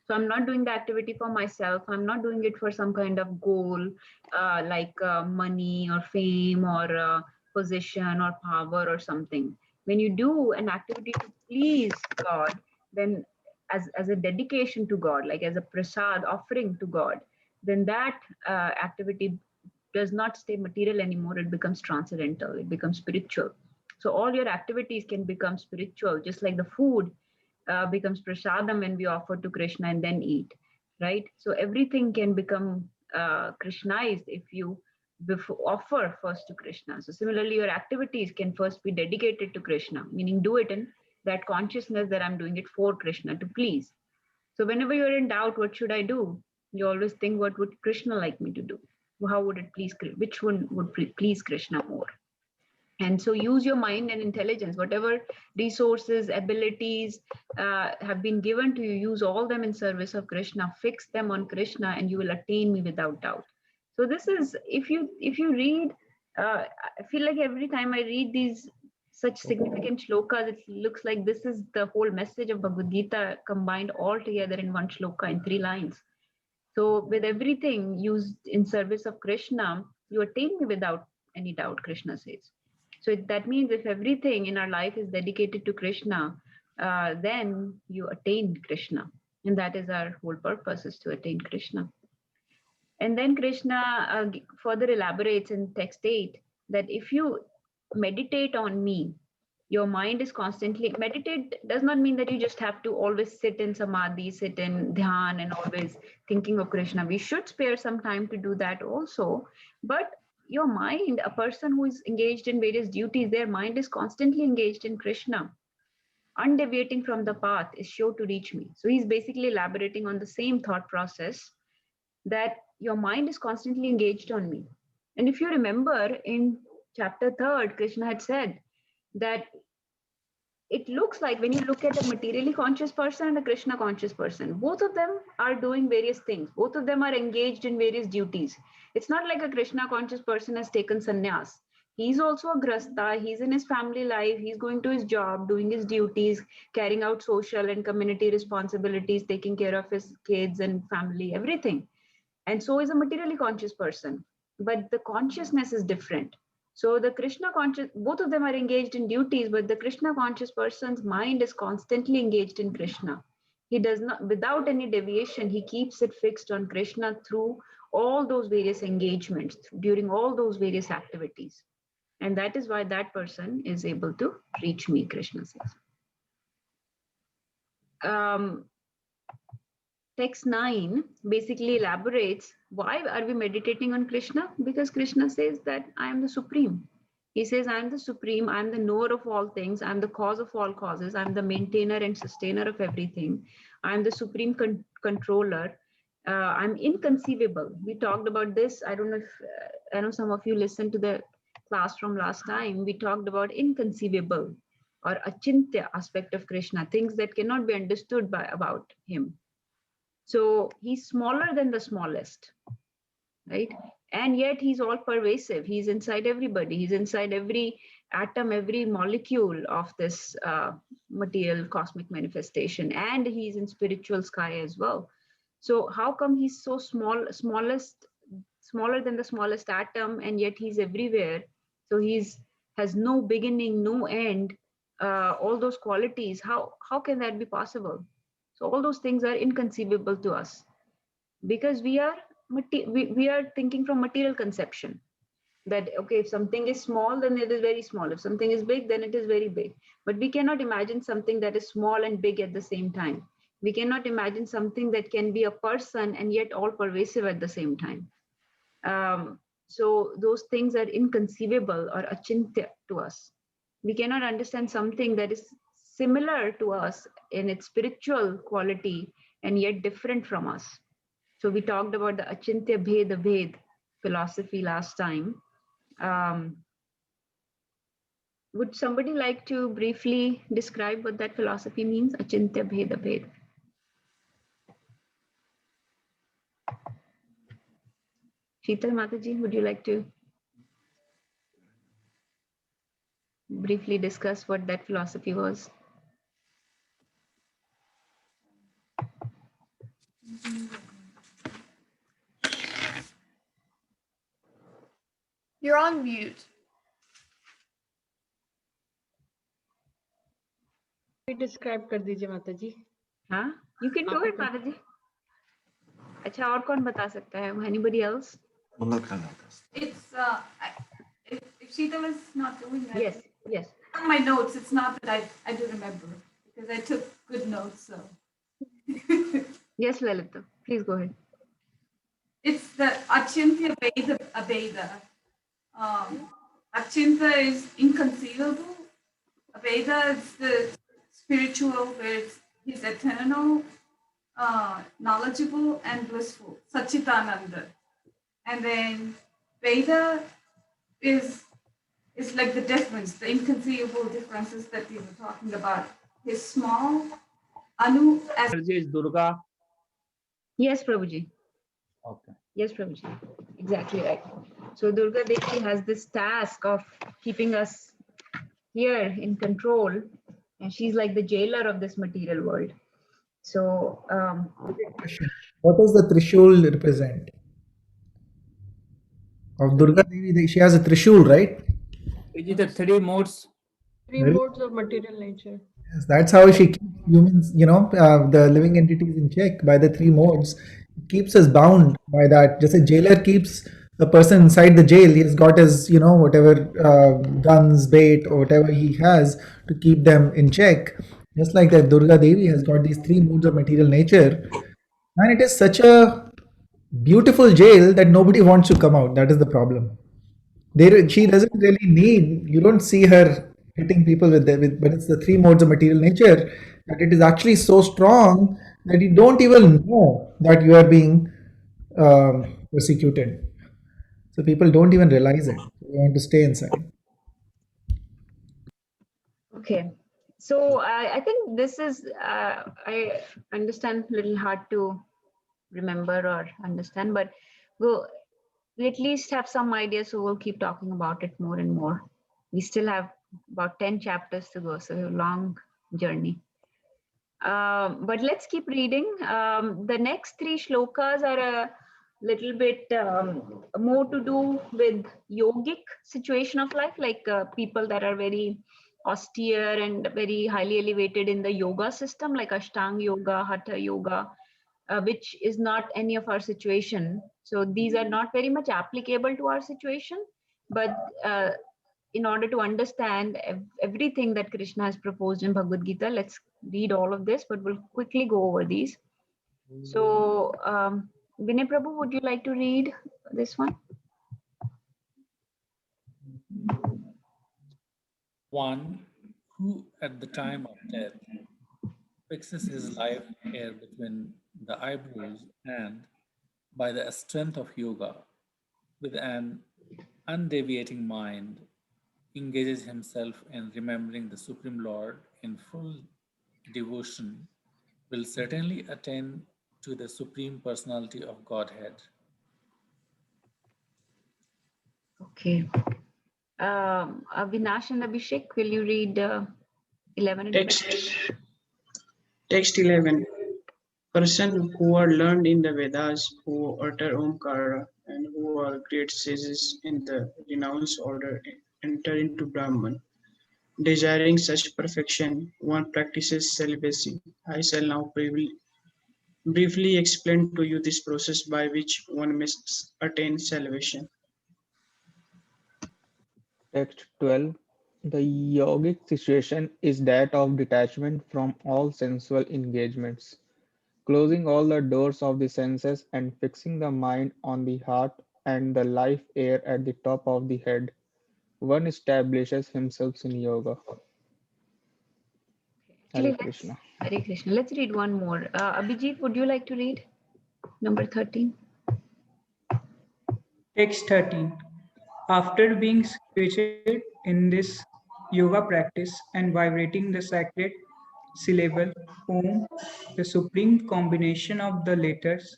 So I'm not doing the activity for myself. I'm not doing it for some kind of goal, like money or fame or position or power or something. When you do an activity to please God, then as a dedication to God, like as a prasad offering to God, then that activity does not stay material anymore. It becomes transcendental. It becomes spiritual. So all your activities can become spiritual, just like the food becomes prasadam when we offer to Krishna and then eat, right? So everything can become Krishnized if you offer first to Krishna. So similarly, your activities can first be dedicated to Krishna, meaning do it in that consciousness that I'm doing it for Krishna to please. So whenever you're in doubt, what should I do? You always think, what would Krishna like me to do? How would it please, which one would please Krishna more? And so use your mind and intelligence, whatever resources, abilities have been given to you, use all them in service of Krishna, fix them on Krishna, and you will attain me without doubt. So this is, if you read, I feel like every time I read these such significant shlokas, it looks like this is the whole message of Bhagavad Gita combined all together in one shloka in 3 lines. So with everything used in service of Krishna, you attain me without any doubt, Krishna says. So that means if everything in our life is dedicated to Krishna, then you attain Krishna. And that is our whole purpose, is to attain Krishna. And then Krishna further elaborates in text 8 that if you meditate on me, Your mind is constantly meditate does not mean that you just have to always sit in samadhi, sit in dhyan, and always thinking of Krishna. We should spare some time to do that also. But your mind, a person who is engaged in various duties, their mind is constantly engaged in Krishna. Undeviating from the path is sure to reach me. So he's basically elaborating on the same thought process, that your mind is constantly engaged on me. And if you remember in chapter 3rd, Krishna had said that it looks like when you look at a materially conscious person and a Krishna conscious person, both of them are doing various things. Both of them are engaged in various duties. It's not like a Krishna conscious person has taken sannyas. He's also a grasta. He's in his family life. He's going to his job, doing his duties, carrying out social and community responsibilities, taking care of his kids and family, everything. And so is a materially conscious person. But the consciousness is different. So the Krishna conscious, both of them are engaged in duties, but the Krishna conscious person's mind is constantly engaged in Krishna. He does not, without any deviation, he keeps it fixed on Krishna through all those various engagements, during all those various activities. And that is why that person is able to reach me, Krishna says. Text 9 basically elaborates why are we meditating on Krishna? Because Krishna says that I am the supreme. He says, I am the supreme, I am the knower of all things, I am the cause of all causes, I am the maintainer and sustainer of everything. I am the supreme controller. I'm inconceivable. We talked about this. I don't know if, I know some of you listened to the class from last time. We talked about inconceivable or achintya aspect of Krishna, things that cannot be understood by about him. So he's smaller than the smallest, right? And yet he's all pervasive. He's inside everybody. He's inside every atom, every molecule of this material cosmic manifestation. And he's in spiritual sky as well. So how come he's so smaller than the smallest atom, and yet he's everywhere? So has no beginning, no end, all those qualities. How can that be possible? So all those things are inconceivable to us because we are thinking from material conception that, okay, if something is small, then it is very small. If something is big, then it is very big. But we cannot imagine something that is small and big at the same time. We cannot imagine something that can be a person and yet all pervasive at the same time. So those things are inconceivable or achintya to us. We cannot understand something that is similar to us in its spiritual quality and yet different from us. So we talked about the achintya bheda bhed philosophy last time. Would somebody like to briefly describe what that philosophy means, achintya bheda bhed? Sheetal Mataji, would you like to briefly discuss what that philosophy was? You're on mute. Describe कर दीजिए माता जी. हाँ, you can do it, माता जी. अच्छा, और कौन बता सकता है? Anybody else? It's if Sheetal is not doing that. Yes. On my notes, it's not that I do remember because I took good notes. So. Yes, Lalita, please go ahead. It's the achintya abheda. Achintya is inconceivable. Abheda is the spiritual, where he's eternal, knowledgeable, and blissful. Satchitananda. And then Veda is like the difference, the inconceivable differences that we were talking about. His small Anu as Energy is Durga. Yes, Prabhuji. Okay. Yes, Prabhuji. Exactly right. So Durga Devi has this task of keeping us here in control, and she's like the jailer of this material world. So what does the Trishul represent? Of Durga Devi, she has a Trishul, right? Is it the three modes? Three modes of material nature. Yes, that's how she keeps humans, the living entities in check by the three modes. It keeps us bound by that. Just a jailer keeps the person inside the jail, he's got his, whatever guns, bait, or whatever he has to keep them in check. Just like that, Durga Devi has got these three moods of material nature. And it is such a beautiful jail that nobody wants to come out. That is the problem. She doesn't really need, you don't see her hitting people but it's the three modes of material nature that it is actually so strong that you don't even know that you are being persecuted. So people don't even realize it. They want to stay inside. Okay. So I think this is, I understand, a little hard to remember or understand, but we at least have some ideas, so we'll keep talking about it more and more. We still have about 10 chapters to go, so a long journey. But let's keep reading. The next three shlokas are a little bit more to do with yogic situation of life, like people that are very austere and very highly elevated in the yoga system, like Ashtanga yoga, Hatha yoga, which is not any of our situation. So these are not very much applicable to our situation, but in order to understand everything that Krishna has proposed in Bhagavad Gita, let's read all of this, but we'll quickly go over these. So Vinay Prabhu, would you like to read this one? One who at the time of death fixes his life hair between the eyebrows and by the strength of yoga with an undeviating mind engages himself in remembering the Supreme Lord in full devotion will certainly attain to the Supreme Personality of Godhead. Okay. Avinash and Abhishek, will you read 11 and Text 11. Person who are learned in the Vedas, who utter Omkara, and who are great sages in the renounced order enter into Brahman. Desiring such perfection, one practices celibacy. I shall now briefly explain to you this process by which one must attain salvation. Text 12. The yogic situation is that of detachment from all sensual engagements, closing all the doors of the senses and fixing the mind on the heart and the life air at the top of the head. One establishes himself in yoga. Hare Krishna. Hare Krishna. Let's read one more. Abhijit, would you like to read number 13? Text 13. After being situated in this yoga practice and vibrating the sacred syllable Om, the supreme combination of the letters,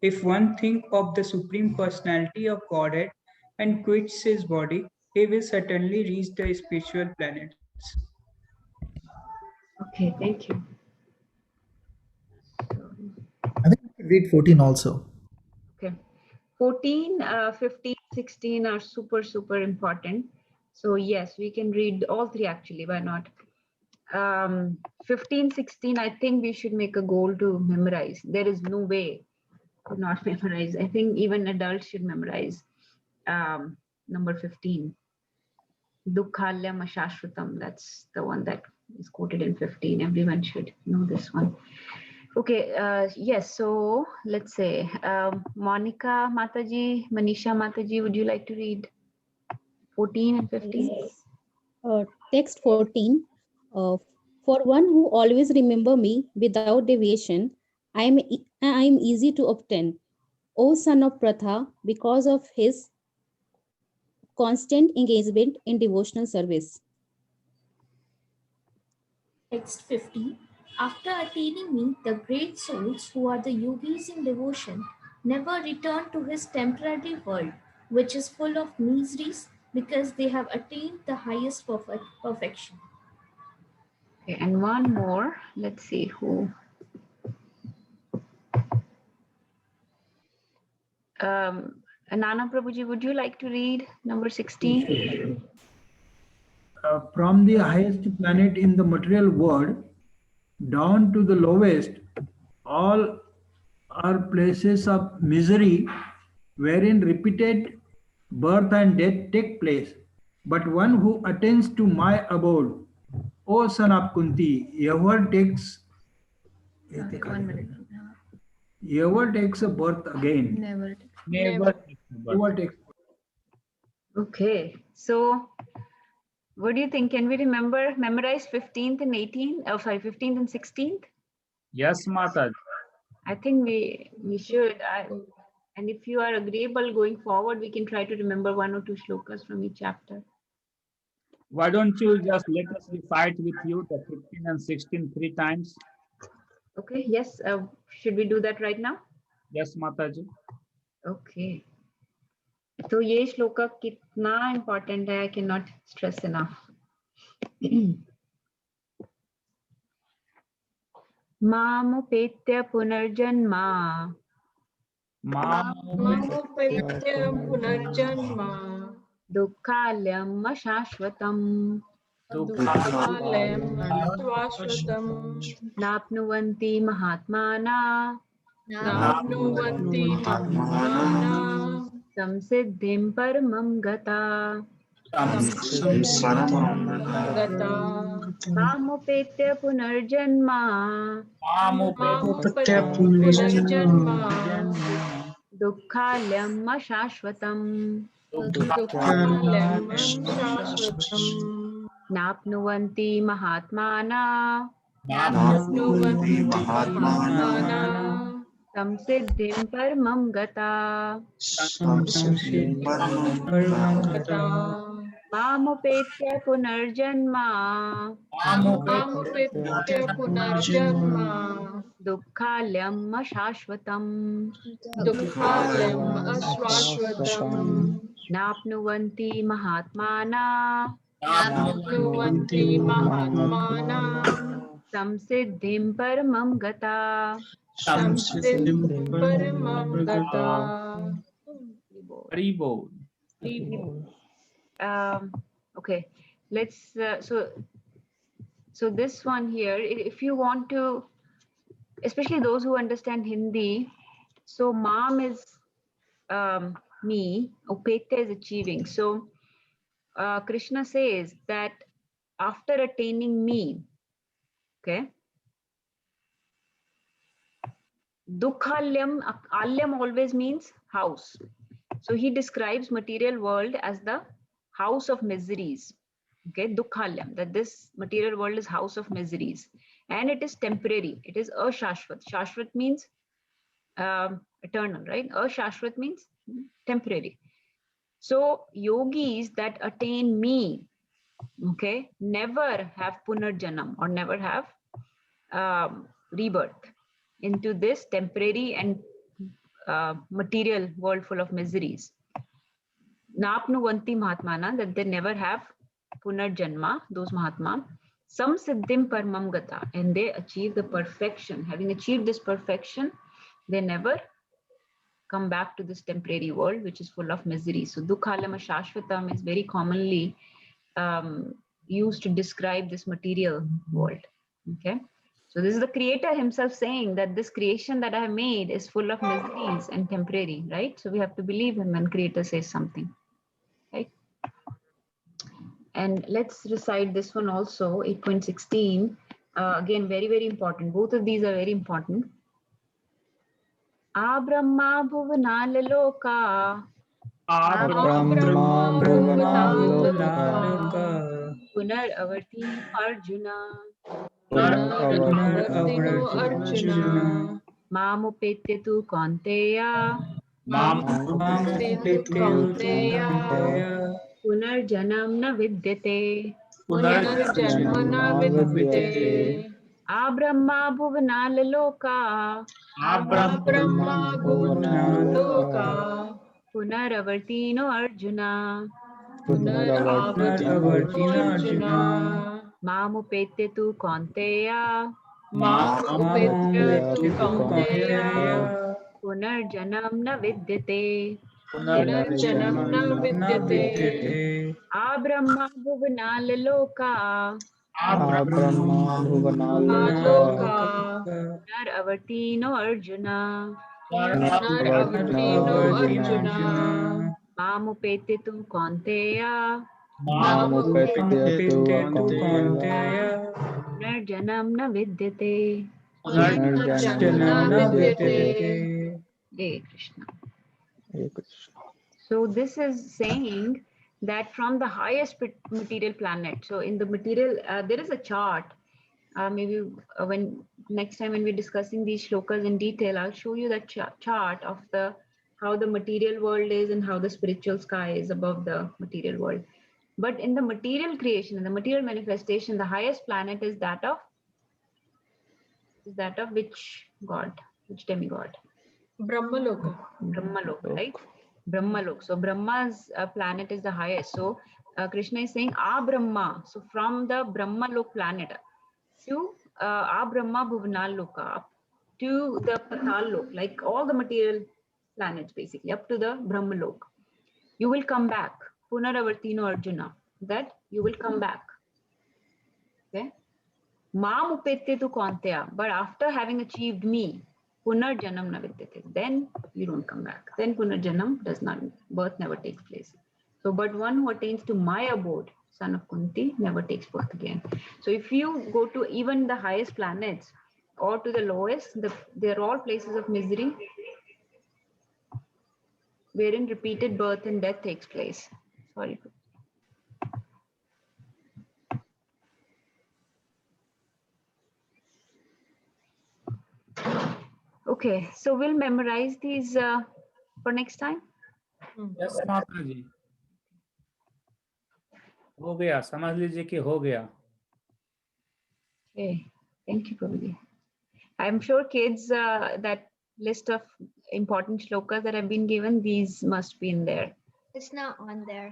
if one think of the Supreme Personality of Godhead and quits his body, he will certainly reach the spiritual planets. Okay, thank you. I think we could read 14 also. Okay. 14, 15, 16 are super, super important. So yes, we can read all three actually, why not? 15, 16, I think we should make a goal to memorize. There is no way to not memorize. I think even adults should memorize number 15. Dukhalyam Ashashrutam, that's the one that is quoted in 15. Everyone should know this one. Okay, yes, so let's say Monica Mataji, Manisha Mataji, would you like to read 14 and 15? Yes. Text 14. For one who always remember me without deviation, I am easy to obtain. O son of Pratha, because of his constant engagement in devotional service. Text 50. After attaining me, the great souls who are the yogis in devotion never return to his temporary world, which is full of miseries because they have attained the highest perfection. Okay, and one more. Let's see who. Nana Prabhuji, would you like to read number 16? From the highest planet in the material world down to the lowest, all are places of misery wherein repeated birth and death take place, but one who attains to my abode, O son of Kunti, ever takes a birth again. Never. Never. Never takes. Okay, so what do you think? Can we memorize 15th and 18th? Oh, sorry, 15th and 16th? Yes, Mataji. I think we should. And if you are agreeable going forward, we can try to remember 1 or 2 shlokas from each chapter. Why don't you just let us recite with you the 15 and 16 3 times? Okay, yes. Should we do that right now? Yes, Mataji. Okay. तो ये श्लोका कितना important है, I cannot stress enough. मामुपेत्य पुनर्जन्मा दुःखालयम् अशाश्वतम् नाप्नुवन्ति महात्माना संसिद्धिं परमं गता मामुपेत्य पुनर्जन्मा दुःखालयम् अशाश्वतम् नाप्नुवन्ति महात्माना संसिद्धिं परमं गता मामुपेत्य पुनर्जन्मा दुःखालयम् अशाश्वतम् नाप्नुवन्ति महात्माना संसिद्धिं परमं गता Okay, let's so this one here, if you want to, especially those who understand Hindi, so Mam is me, Upekta is achieving. So Krishna says that after attaining me, okay, Dukhalyam, Alyam always means house. So he describes material world as the house of miseries. Okay, Dukhalyam, that this material world is house of miseries. And it is temporary. It is ashashvat. Shashvat means eternal, right? Ashashvat means temporary. So yogis that attain me, okay, never have punarjanam or never have rebirth into this temporary and material world full of miseries. Napnuvanti Mahatmana, that they never have punarjanma, those Mahatma. Some siddhim paramam gata, and they achieve the perfection. Having achieved this perfection, they never come back to this temporary world which is full of misery. So Dukhalam Ashashvatam is very commonly used to describe this material world. Okay. So this is the creator himself saying that this creation that I have made is full of miseries and temporary, right? So we have to believe him when creator says something, right? And let's recite this one also, 8.16. Again, very, very important. Both of these are very important. Abrahma bhuvanal loka. Abrahma bhuvanal loka. Punar avarti Arjuna. Arjuna Mamupetya tu Kaunteya Punarjanam na vidyate Abrahma bhuvanal loka Punaravartino Arjuna Mamupetya tu Kaunteya Punarjanam na vidyate Abrahma bhuvanal loka Punaravartino Arjuna Naravaktino Arjuna. Mamupete tu Kaunteya. Mamupetyetu Kaunteya. Nirjanam na vidyate. Janam na vidyate. Hare Krishna. Hare Krishna. So this is saying that from the highest material planet. So in the material, there is a chart. Maybe when next time when we're discussing these shlokas in detail, I'll show you that chart of the how the material world is and how the spiritual sky is above the material world. But in the material creation, in the material manifestation, the highest planet is that of which god, which demigod? Brahmaloka. Brahmaloka, right? Brahmalok. So Brahma's planet is the highest. So Krishna is saying Brahma. So from the Brahmalok planet to Brahma Bhuvanaloka to the Patalok, like all the material planets basically, up to the Brahmalok. You will come back. Punaravartino Arjuna. That you will come back. Okay. Mam upette tu Kaunteya. But after having achieved me, Punarjanam na vidyate. Then you don't come back. Then Punarjanam does not, birth never takes place. So, but one who attains to my abode, son of Kunti, never takes birth again. So if you go to even the highest planets or to the lowest, they're all places of misery wherein repeated birth and death takes place. Sorry. Okay, so we'll memorize these for next time. Yes, माता जी हो गया, समझ लीजिए कि हो गया. Okay, thank you, Prabhuji. I'm sure kids, that list of important shlokas that have been given, these must be in there. It's not on there.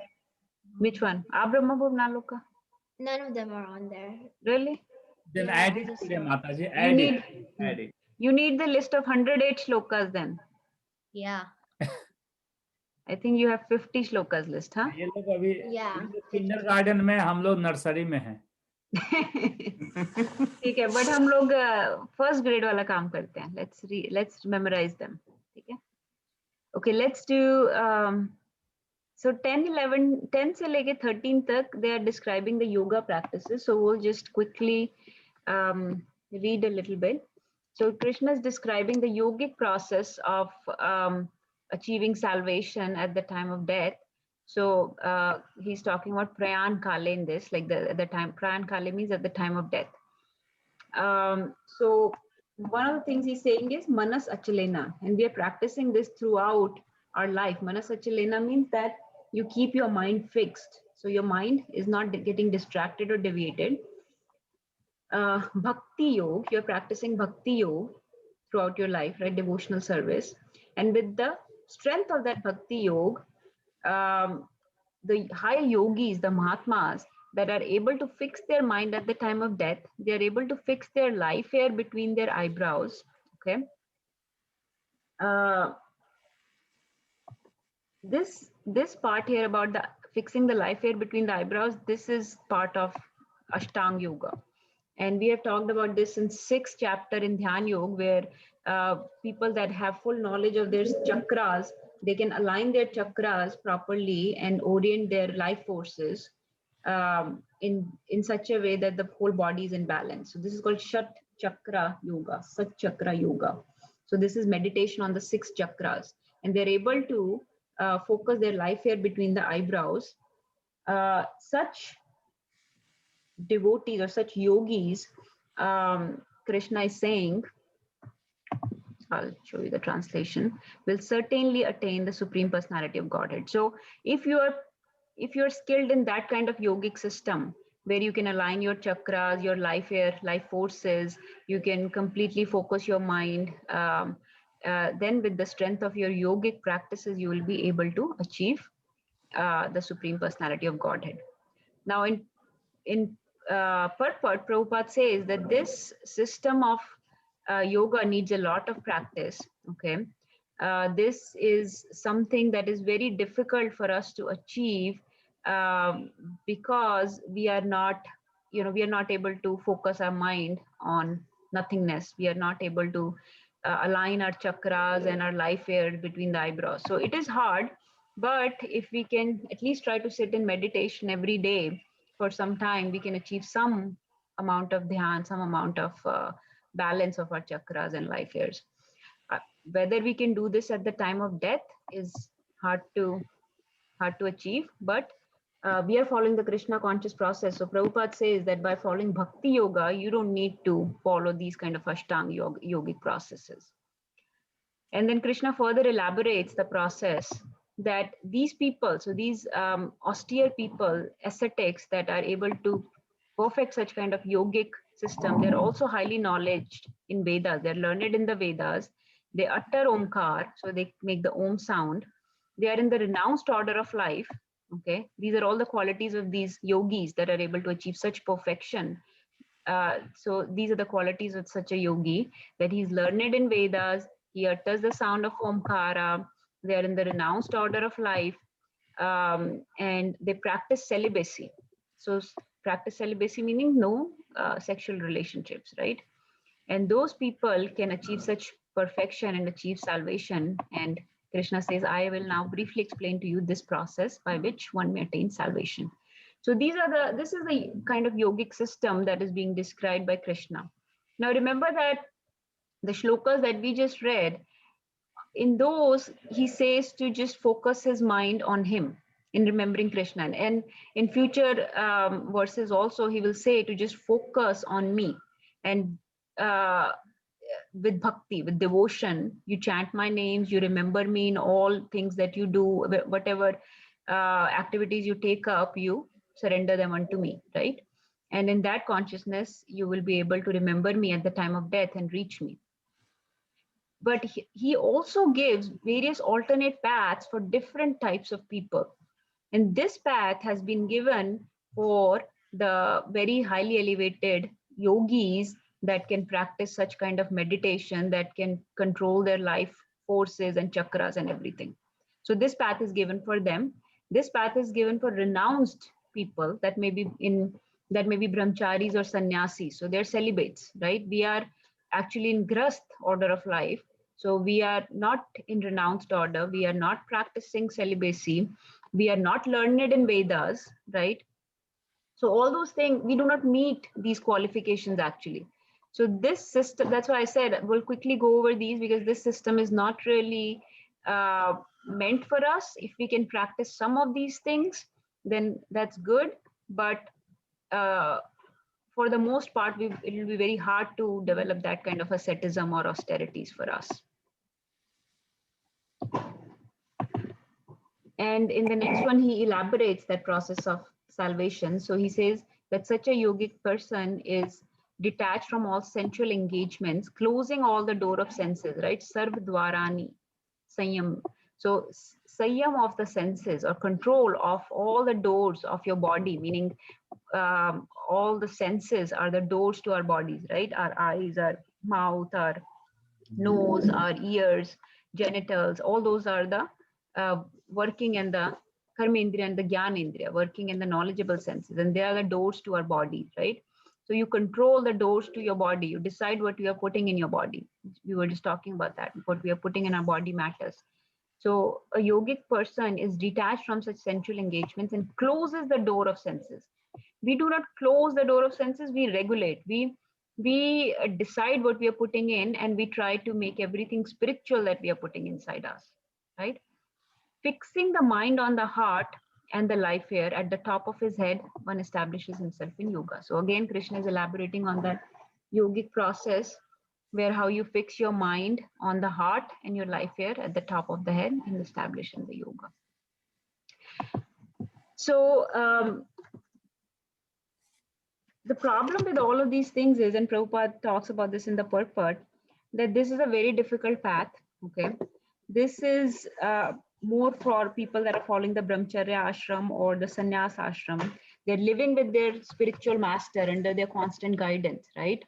Which one? Abrahma Bhuvanaloka? None of them are on there. Really? Then Yeah, add I it just today, saw. माता जी. You Add need, it. Add it. you need the list of 108 shlokas then. Yeah. I think you have 50 shlokas list, huh? ये लोग अभी Yeah. Kindergarten में, हम लोग nursery में हैं. ठीक है, but हम लोग first grade वाला काम करते हैं. Let's memorize them. ठीक है? Okay, let's do. So 10, 11, 10 से लेके 13 तक, they are describing the yoga practices. So we'll just quickly read a little bit. So Krishna is describing the yogic process of achieving salvation at the time of death. So he's talking about Prayan Kale in this, like the time, Prayan Kale means at the time of death. So one of the things he's saying is Manas Achalena, and we are practicing this throughout our life. Manas Achalena means that you keep your mind fixed. So your mind is not getting distracted or deviated. Bhakti Yoga, you're practicing Bhakti Yoga throughout your life, right? Devotional service. And with the strength of that Bhakti Yoga, the high yogis, the Mahatmas, that are able to fix their mind at the time of death, they are able to fix their life hair between their eyebrows. Okay. This part here about the fixing the life hair between the eyebrows, this is part of Ashtanga Yoga. And we have talked about this in 6th chapter in Dhyan Yoga, where people that have full knowledge of their chakras, they can align their chakras properly and orient their life forces in such a way that the whole body is in balance. So this is called Shat Chakra Yoga, Sat Chakra Yoga. So this is meditation on the 6 chakras, and they're able to focus their life hair between the eyebrows. Such devotees or such yogis, Krishna is saying, I'll show you the translation, will certainly attain the Supreme Personality of Godhead. So if you're skilled in that kind of yogic system, where you can align your chakras, your life hair, life forces, you can completely focus your mind, then with the strength of your yogic practices, you will be able to achieve the Supreme Personality of Godhead. Now in purport, Prabhupada says that this system of yoga needs a lot of practice. Okay, this is something that is very difficult for us to achieve because we are not able to focus our mind on nothingness. We are not able to align our chakras and our life air between the eyebrows. So it is hard, but if we can at least try to sit in meditation every day for some time, we can achieve some amount of dhyan, some amount of balance of our chakras and life airs. Whether we can do this at the time of death is hard to achieve, but we are following the Krishna conscious process. So Prabhupada says that by following bhakti yoga, you don't need to follow these kind of ashtanga yogic processes. And then Krishna further elaborates the process that these people, so these austere people, ascetics that are able to perfect such kind of yogic system, they're also highly knowledged in Vedas. They're learned in the Vedas. They utter Omkar, so they make the Om sound. They are in the renounced order of life. Okay, these are all the qualities of these yogis that are able to achieve such perfection. So these are the qualities of such a yogi, that he's learned in Vedas, he utters the sound of Omkara, they are in the renounced order of life, and they practice celibacy. So practice celibacy meaning no sexual relationships, right? And those people can achieve such perfection and achieve salvation. And Krishna says, I will now briefly explain to you this process by which one may attain salvation. So this is the kind of yogic system that is being described by Krishna. Now remember that the shlokas that we just read, in those he says to just focus his mind on him in remembering Krishna. And in future verses also he will say to just focus on me. And with bhakti, with devotion, you chant my names, you remember me in all things that you do, whatever activities you take up, you surrender them unto me, right? And in that consciousness, you will be able to remember me at the time of death and reach me. But he also gives various alternate paths for different types of people. And this path has been given for the very highly elevated yogis that can practice such kind of meditation, that can control their life forces and chakras and everything. So this path is given for them. This path is given for renounced people that may be brahmacharis or sannyasis. So they're celibates, right? We are actually in grasth order of life. So we are not in renounced order. We are not practicing celibacy. We are not learned in Vedas, right? So all those things, we do not meet these qualifications actually. So this system, that's why I said we'll quickly go over these, because this system is not really meant for us. If we can practice some of these things, then that's good. But for the most part, it will be very hard to develop that kind of asceticism or austerities for us. And in the next one, he elaborates that process of salvation. So he says that such a yogic person is detached from all sensual engagements, closing all the door of senses, right? Sarv dwarani sanyam. So sanyam of the senses, or control of all the doors of your body, meaning all the senses are the doors to our bodies, right? Our eyes, our mouth, our nose, our ears, genitals, all those are the working, and the karmendriya and the jnanendriya working in the knowledgeable senses, and they are the doors to our body, right? So you control the doors to your body. You decide what you are putting in your body. We were just talking about that. What we are putting in our body matters. So a yogic person is detached from such sensual engagements and closes the door of senses. We do not close the door of senses. We regulate. We decide what we are putting in, and we try to make everything spiritual that we are putting inside us, right? Fixing the mind on the heart and the life air at the top of his head, one establishes himself in yoga. So again, Krishna is elaborating on that yogic process, where how you fix your mind on the heart and your life air at the top of the head and establish in the yoga. So the problem with all of these things is, and Prabhupada talks about this in the purport, that this is a very difficult path, okay? This is more for people that are following the brahmacharya ashram or the sannyas ashram. They're living with their spiritual master under their constant guidance, right?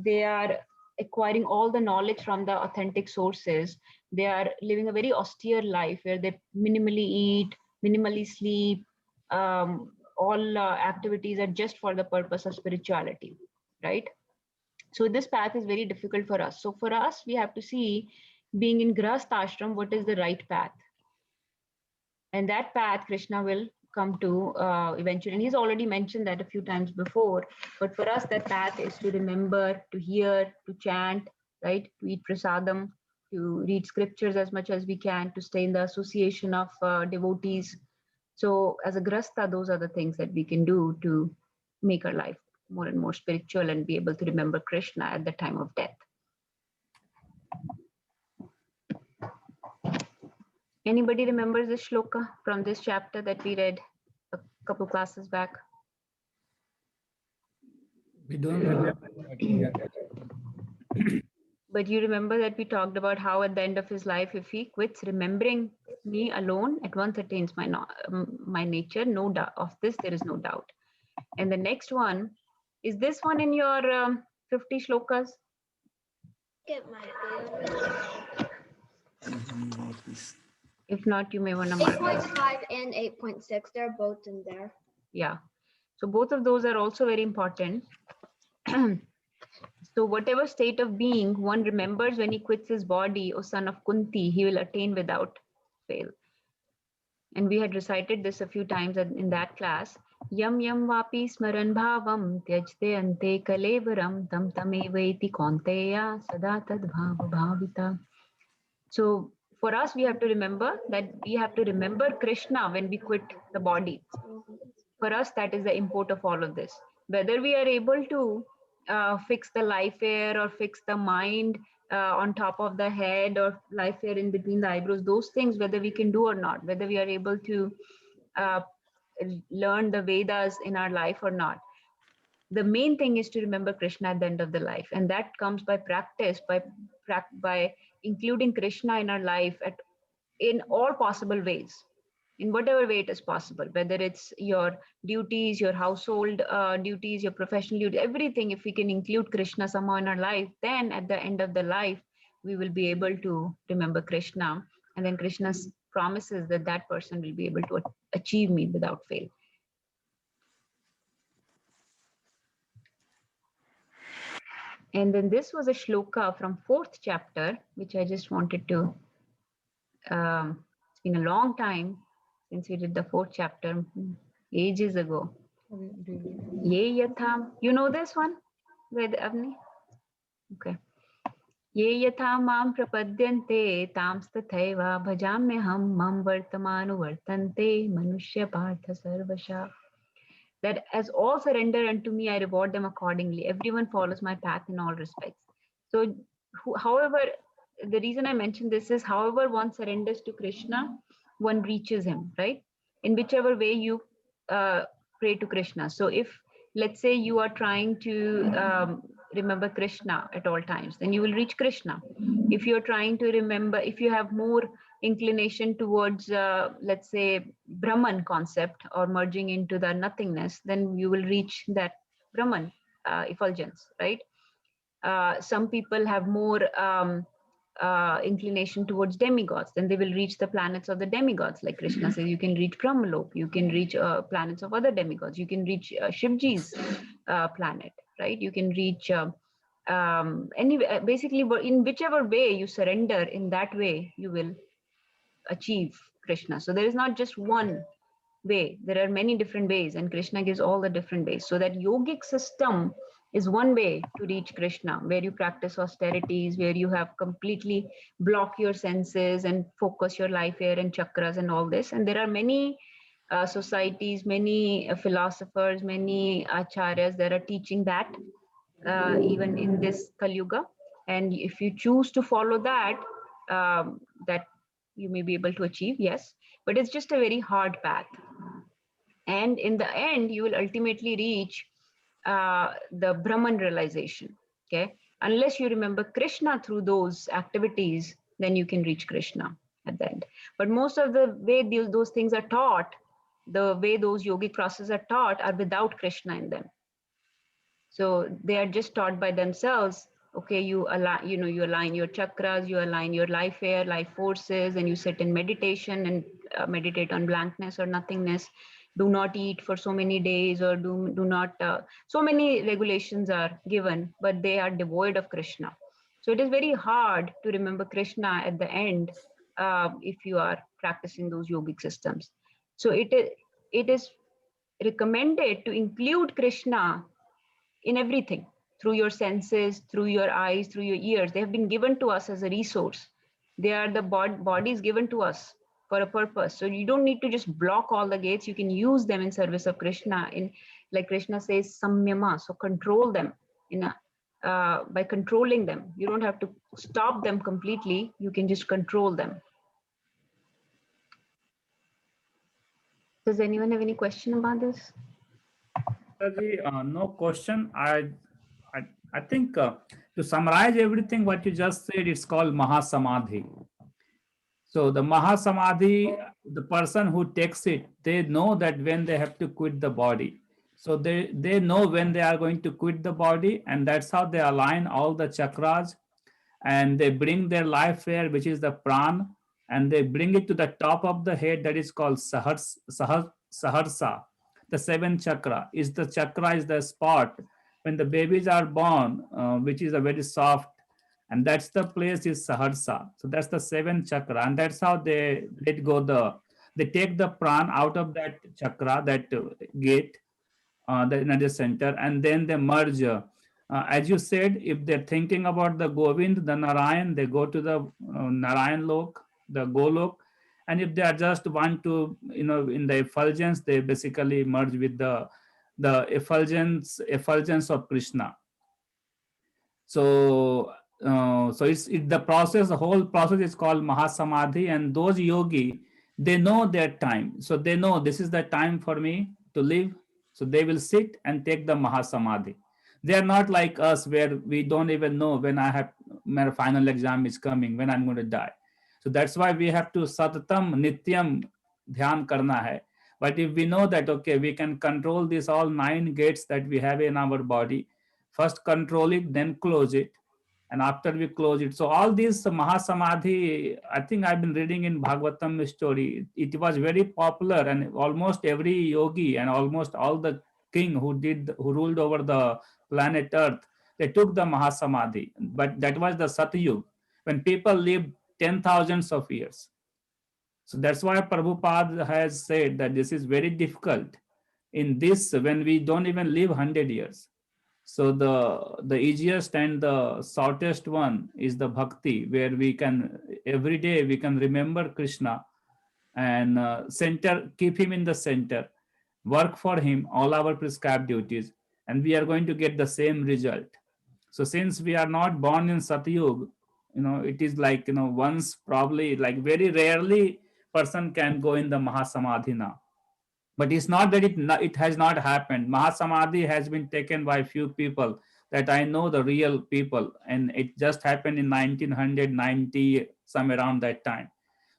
They are acquiring all the knowledge from the authentic sources. They are living a very austere life where they minimally eat, minimally sleep. All activities are just for the purpose of spirituality, right? So this path is very difficult for us. So for us, we have to see, being in Grahastha ashram, what is the right path? And that path Krishna will come to eventually. And he's already mentioned that a few times before. But for us, that path is to remember, to hear, to chant, right? To eat prasadam, to read scriptures as much as we can, to stay in the association of devotees. So as a grasta, those are the things that we can do to make our life more and more spiritual and be able to remember Krishna at the time of death. Anybody remembers this shloka from this chapter that we read a couple classes back? We don't remember. But you remember that we talked about how at the end of his life, if he quits remembering me alone, at once attains my nature. No doubt of this, there is no doubt. And the next one, is this one in your 50 shlokas? If not, you may want to mark it. 8.5 and 8.6, they're both in there. Yeah. So both of those are also very important. So whatever state of being one remembers when he quits his body, O son of Kunti, he will attain without fail. And we had recited this a few times in that class. Yam yam vapi smaran bhavam tyajte ante kalevaram tam tameveti konteya sada tad bhava bhavita. So for us, we have to remember that we have to remember Krishna when we quit the body. For us, that is the import of all of this. Whether we are able to fix the life hair or fix the mind on top of the head or life hair in between the eyebrows, those things, whether we can do or not, whether we are able to learn the Vedas in our life or not. The main thing is to remember Krishna at the end of the life. And that comes by practice, by including Krishna in our life in all possible ways, in whatever way it is possible, whether it's your duties, your household duties, your professional duties, everything. If we can include Krishna somehow in our life, then at the end of the life, we will be able to remember Krishna. And then Krishna promises that that person will be able to achieve me without fail. And then this was a shloka from 4th chapter, which I just wanted to, it's been a long time since we did the 4th chapter, ages ago. Ye yatham, you know this one? With Avni? Okay. Ye yatham mam prapadyante tams tathaiva bhajamyaham mam vartamanu vartante manushya partha sarvasha. That as all surrender unto me, I reward them accordingly. Everyone follows my path in all respects. So, however, the reason I mentioned this is, however one surrenders to Krishna, one reaches him, right? In whichever way you pray to Krishna. So if, let's say you are trying to remember Krishna at all times, then you will reach Krishna. If you're trying to remember, if you have more inclination towards, let's say, Brahman concept or merging into the nothingness, then you will reach that Brahman effulgence, right? Some people have more inclination towards demigods, then they will reach the planets of the demigods. Like Krishna says, you can reach Brahmalok, you can reach planets of other demigods, you can reach Shivji's planet, right? You can reach basically, in whichever way you surrender, in that way you will achieve Krishna. So there is not just one way, there are many different ways, and Krishna gives all the different ways. So that yogic system is one way to reach Krishna, where you practice austerities, where you have completely block your senses and focus your life here and chakras and all this. And there are many societies, many philosophers, many acharyas that are teaching that even in this Kali Yuga. And if you choose to follow that, that you may be able to achieve, yes, but it's just a very hard path. And in the end, you will ultimately reach the Brahman realization, okay? Unless you remember Krishna through those activities, then you can reach Krishna at the end. But most of the way those things are taught, the way those yogic processes are taught, are without Krishna in them. So they are just taught by themselves. Okay, you align, you align your chakras, you align your life air, life forces, and you sit in meditation and meditate on blankness or nothingness. do not eat for so many days, or do not, so many regulations are given, but they are devoid of Krishna. So it is very hard to remember Krishna at the end if you are practicing those yogic systems. So it is recommended to include Krishna in everything, through your senses, through your eyes, through your ears. They have been given to us as a resource. They are the bodies given to us for a purpose. So you don't need to just block all the gates. You can use them in service of Krishna. In, like Krishna says, samyama. So control them by controlling them. You don't have to stop them completely. You can just control them. Does anyone have any question about this? No question. I think to summarize everything what you just said, it's called Mahasamadhi. So the Mahasamadhi, the person who takes it, they know that when they have to quit the body. So they know when they are going to quit the body, and that's how they align all the chakras, and they bring their life air, which is the pran, and they bring it to the top of the head, that is called Saharsa. The seventh chakra is the spot when the babies are born, which is a very soft, and that's the place is Saharsa. So that's the seventh chakra, and that's how they let go they take the pran out of that chakra, that gate, the energy center, and then they merge. As you said, if they're thinking about the Govind, the Narayan, they go to the Narayan Lok, the Golok. And if they are just want to, in the effulgence, they basically merge with the effulgence of Krishna. So it's the process. The whole process is called Mahasamadhi, and those yogi, they know their time. So they know this is the time for me to live. So they will sit and take the Mahasamadhi. They are not like us, where we don't even know when my final exam is coming, when I'm going to die. So that's why we have to satatam nityam dhyan karna hai. But if we know that, okay, we can control these all 9 gates that we have in our body, first control it, then close it. And after we close it, so all these Mahasamadhi, I think I've been reading in Bhagavatam story, it was very popular, and almost every yogi and almost all the king who ruled over the planet Earth, they took the Mahasamadhi. But that was the Satyug, when people lived 10,000s of years. So that's why Prabhupada has said that this is very difficult in this, when we don't even live 100 years. So the easiest and the shortest one is the bhakti, where we can, every day we can remember Krishna and keep him in the center, work for him, all our prescribed duties, and we are going to get the same result. So since we are not born in Satyug, it is like, once, probably, like very rarely person can go in the Mahasamadhi now. But it's not that it has not happened. Mahasamadhi has been taken by few people that I know, the real people, and it just happened in 1990, somewhere around that time.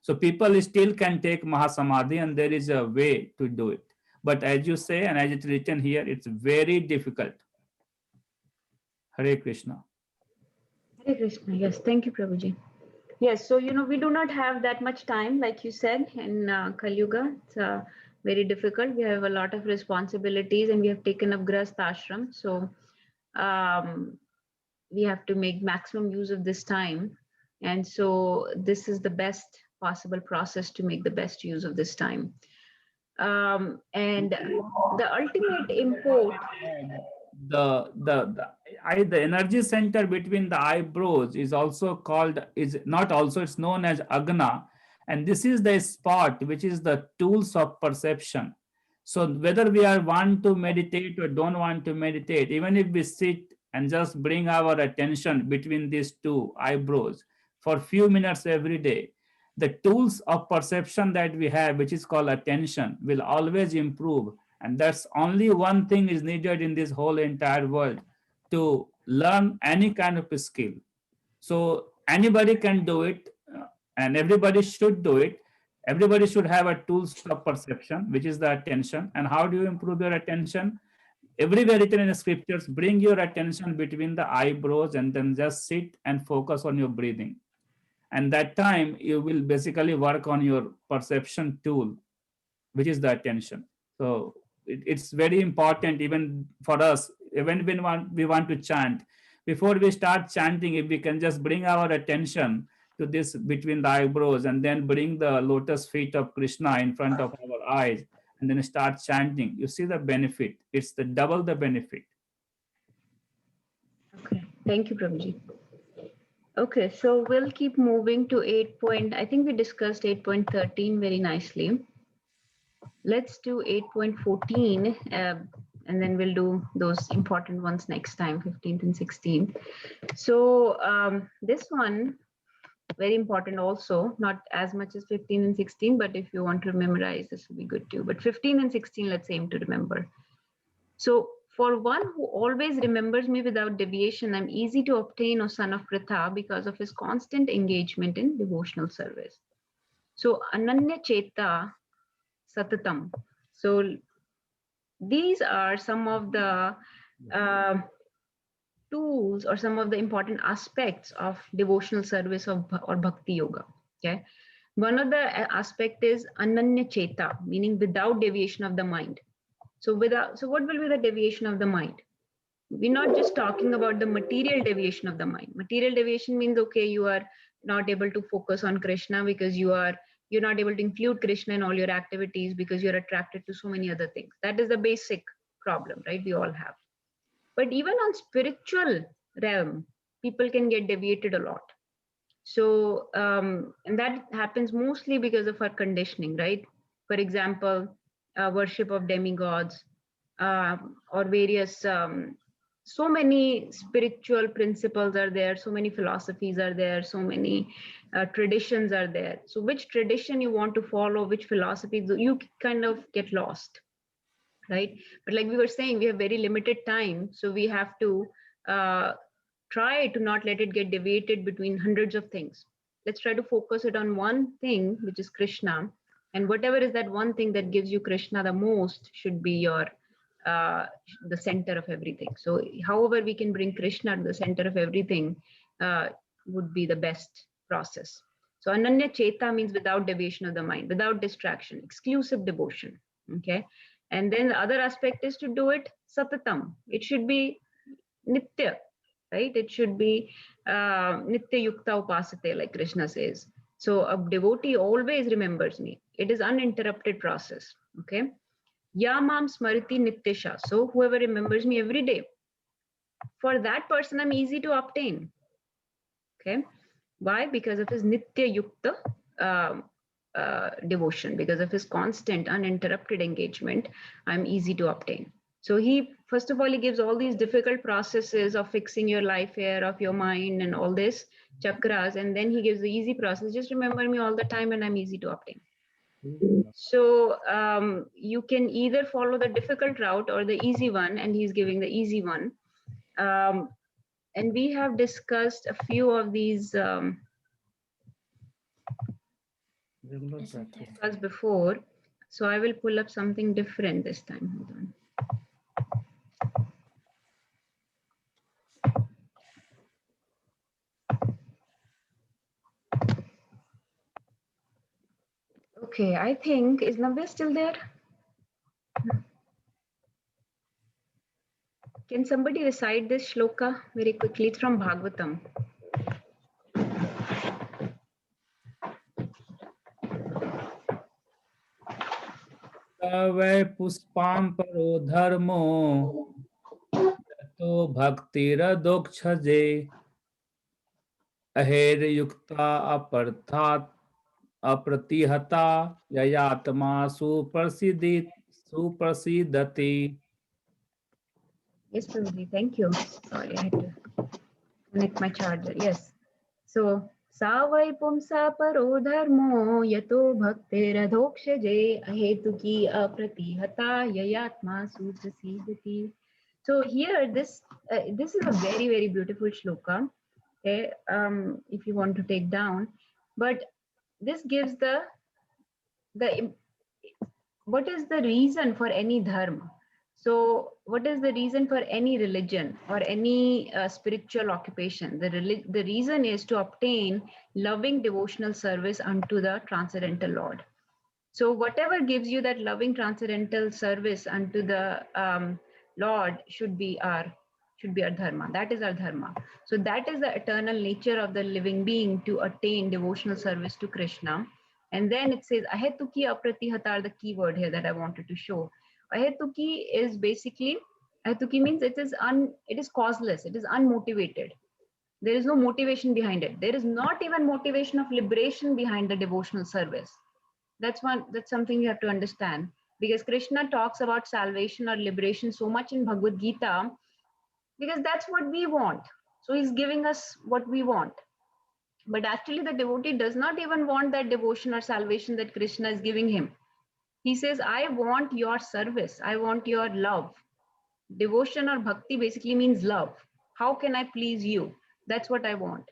So people still can take Mahasamadhi, and there is a way to do it. But as you say, and as it's written here, it's very difficult. Hare Krishna. Hare Krishna. Yes, thank you, Prabhuji. Yes, so we do not have that much time, like you said, in Kali Yuga. It's very difficult. We have a lot of responsibilities, and we have taken up Grahastha Ashram. So we have to make maximum use of this time. And so this is the best possible process to make the best use of this time. And the ultimate import. The energy center between the eyebrows is also called, it's known as Agna. And this is the spot which is the tools of perception. So whether we want to meditate or don't want to meditate, even if we sit and just bring our attention between these two eyebrows for a few minutes every day, the tools of perception that we have, which is called attention, will always improve. And that's only one thing is needed in this whole entire world to learn any kind of a skill. So anybody can do it, and everybody should do it. Everybody should have a tools of perception, which is the attention. And how do you improve your attention? Everywhere written in the scriptures, bring your attention between the eyebrows and then just sit and focus on your breathing. And that time you will basically work on your perception tool, which is the attention. So it's very important even for us, even when we want to chant. Before we start chanting, if we can just bring our attention to this between the eyebrows and then bring the lotus feet of Krishna in front of our eyes and then start chanting, you see the benefit. It's the double the benefit. Okay, thank you, Prabhuji. Okay, so we'll keep moving to I think we discussed 8.13 very nicely. Let's do 8.14 and then we'll do those important ones next time, 15th and 16th. So this one, very important also, not as much as 15 and 16, but if you want to memorize, this will be good too. But 15 and 16, let's aim to remember. So for one who always remembers me without deviation, I'm easy to obtain, O son of Pritha, because of his constant engagement in devotional service. So Ananya Cheta Satatam. So these are some of the tools or some of the important aspects of devotional service or bhakti yoga. Okay. One of the aspect is Ananya Cheta, meaning without deviation of the mind. So what will be the deviation of the mind? We're not just talking about the material deviation of the mind. Material deviation means, okay, you are not able to focus on Krishna because you're not able to include Krishna in all your activities because you're attracted to so many other things. That is the basic problem, right? We all have. But even on spiritual realm, people can get deviated a lot. So, and that happens mostly because of our conditioning, right? For example, worship of demigods or various, so many spiritual principles are there, so many philosophies are there, so many traditions are there. So which tradition you want to follow, which philosophy, you kind of get lost, right? But like we were saying, we have very limited time. So we have to try to not let it get deviated between hundreds of things. Let's try to focus it on one thing, which is Krishna. And whatever is that one thing that gives you Krishna the most should be your the center of everything. So however we can bring Krishna to the center of everything would be the best process. So Ananya Cheta means without deviation of the mind, without distraction, exclusive devotion. Okay. And then the other aspect is to do it Satatam. It should be Nitya, right? It should be Nitya Yukta Upasate, like Krishna says. So a devotee always remembers me. It is uninterrupted process. Okay. Yamam Smriti Nityasha. So whoever remembers me every day, for that person, I'm easy to obtain. Okay. Why? Because of his Nitya Yukta devotion, because of his constant uninterrupted engagement, I'm easy to obtain. So he, first of all, he gives all these difficult processes of fixing your life here, of your mind and all this chakras. And then he gives the easy process. Just remember me all the time and I'm easy to obtain. So you can either follow the difficult route or the easy one, and he's giving the easy one. And we have discussed a few of these as before. So I will pull up something different this time. Hold on. Okay, I think, is Navya still there? Can somebody recite this shloka very quickly? It's from Bhagavatam. Vai puspam paro dharmo to bhaktira dokshaje aher yukta aparthat apratihata yayatma suprasidati. Yes, Prabhuji, thank you. Sorry, I had to connect my charger. Yes. So, Savai pumsa paro dharmo yato bhaktiradhokshaje ahetuki apratihata yayatma suprasidati. So here, this is a very, very beautiful shloka. Okay, if you want to take down, but this gives the what is the reason for any dharma? So what is the reason for any religion or any spiritual occupation? The reason is to obtain loving devotional service unto the transcendental Lord. So whatever gives you that loving transcendental service unto the Lord should be our dharma. That is our dharma. So that is the eternal nature of the living being, to attain devotional service to Krishna. And then it says ahetuki apratihata are the key word here that I wanted to show. Ahetuki is basically, ahetuki means it is causeless, it is unmotivated. There is no motivation behind it. There is not even motivation of liberation behind the devotional service. That's something you have to understand, because Krishna talks about salvation or liberation so much in Bhagavad Gita, because that's what we want. So he's giving us what we want. But actually the devotee does not even want that devotion or salvation that Krishna is giving him. He says, I want your service. I want your love. Devotion or bhakti basically means love. How can I please you? That's what I want.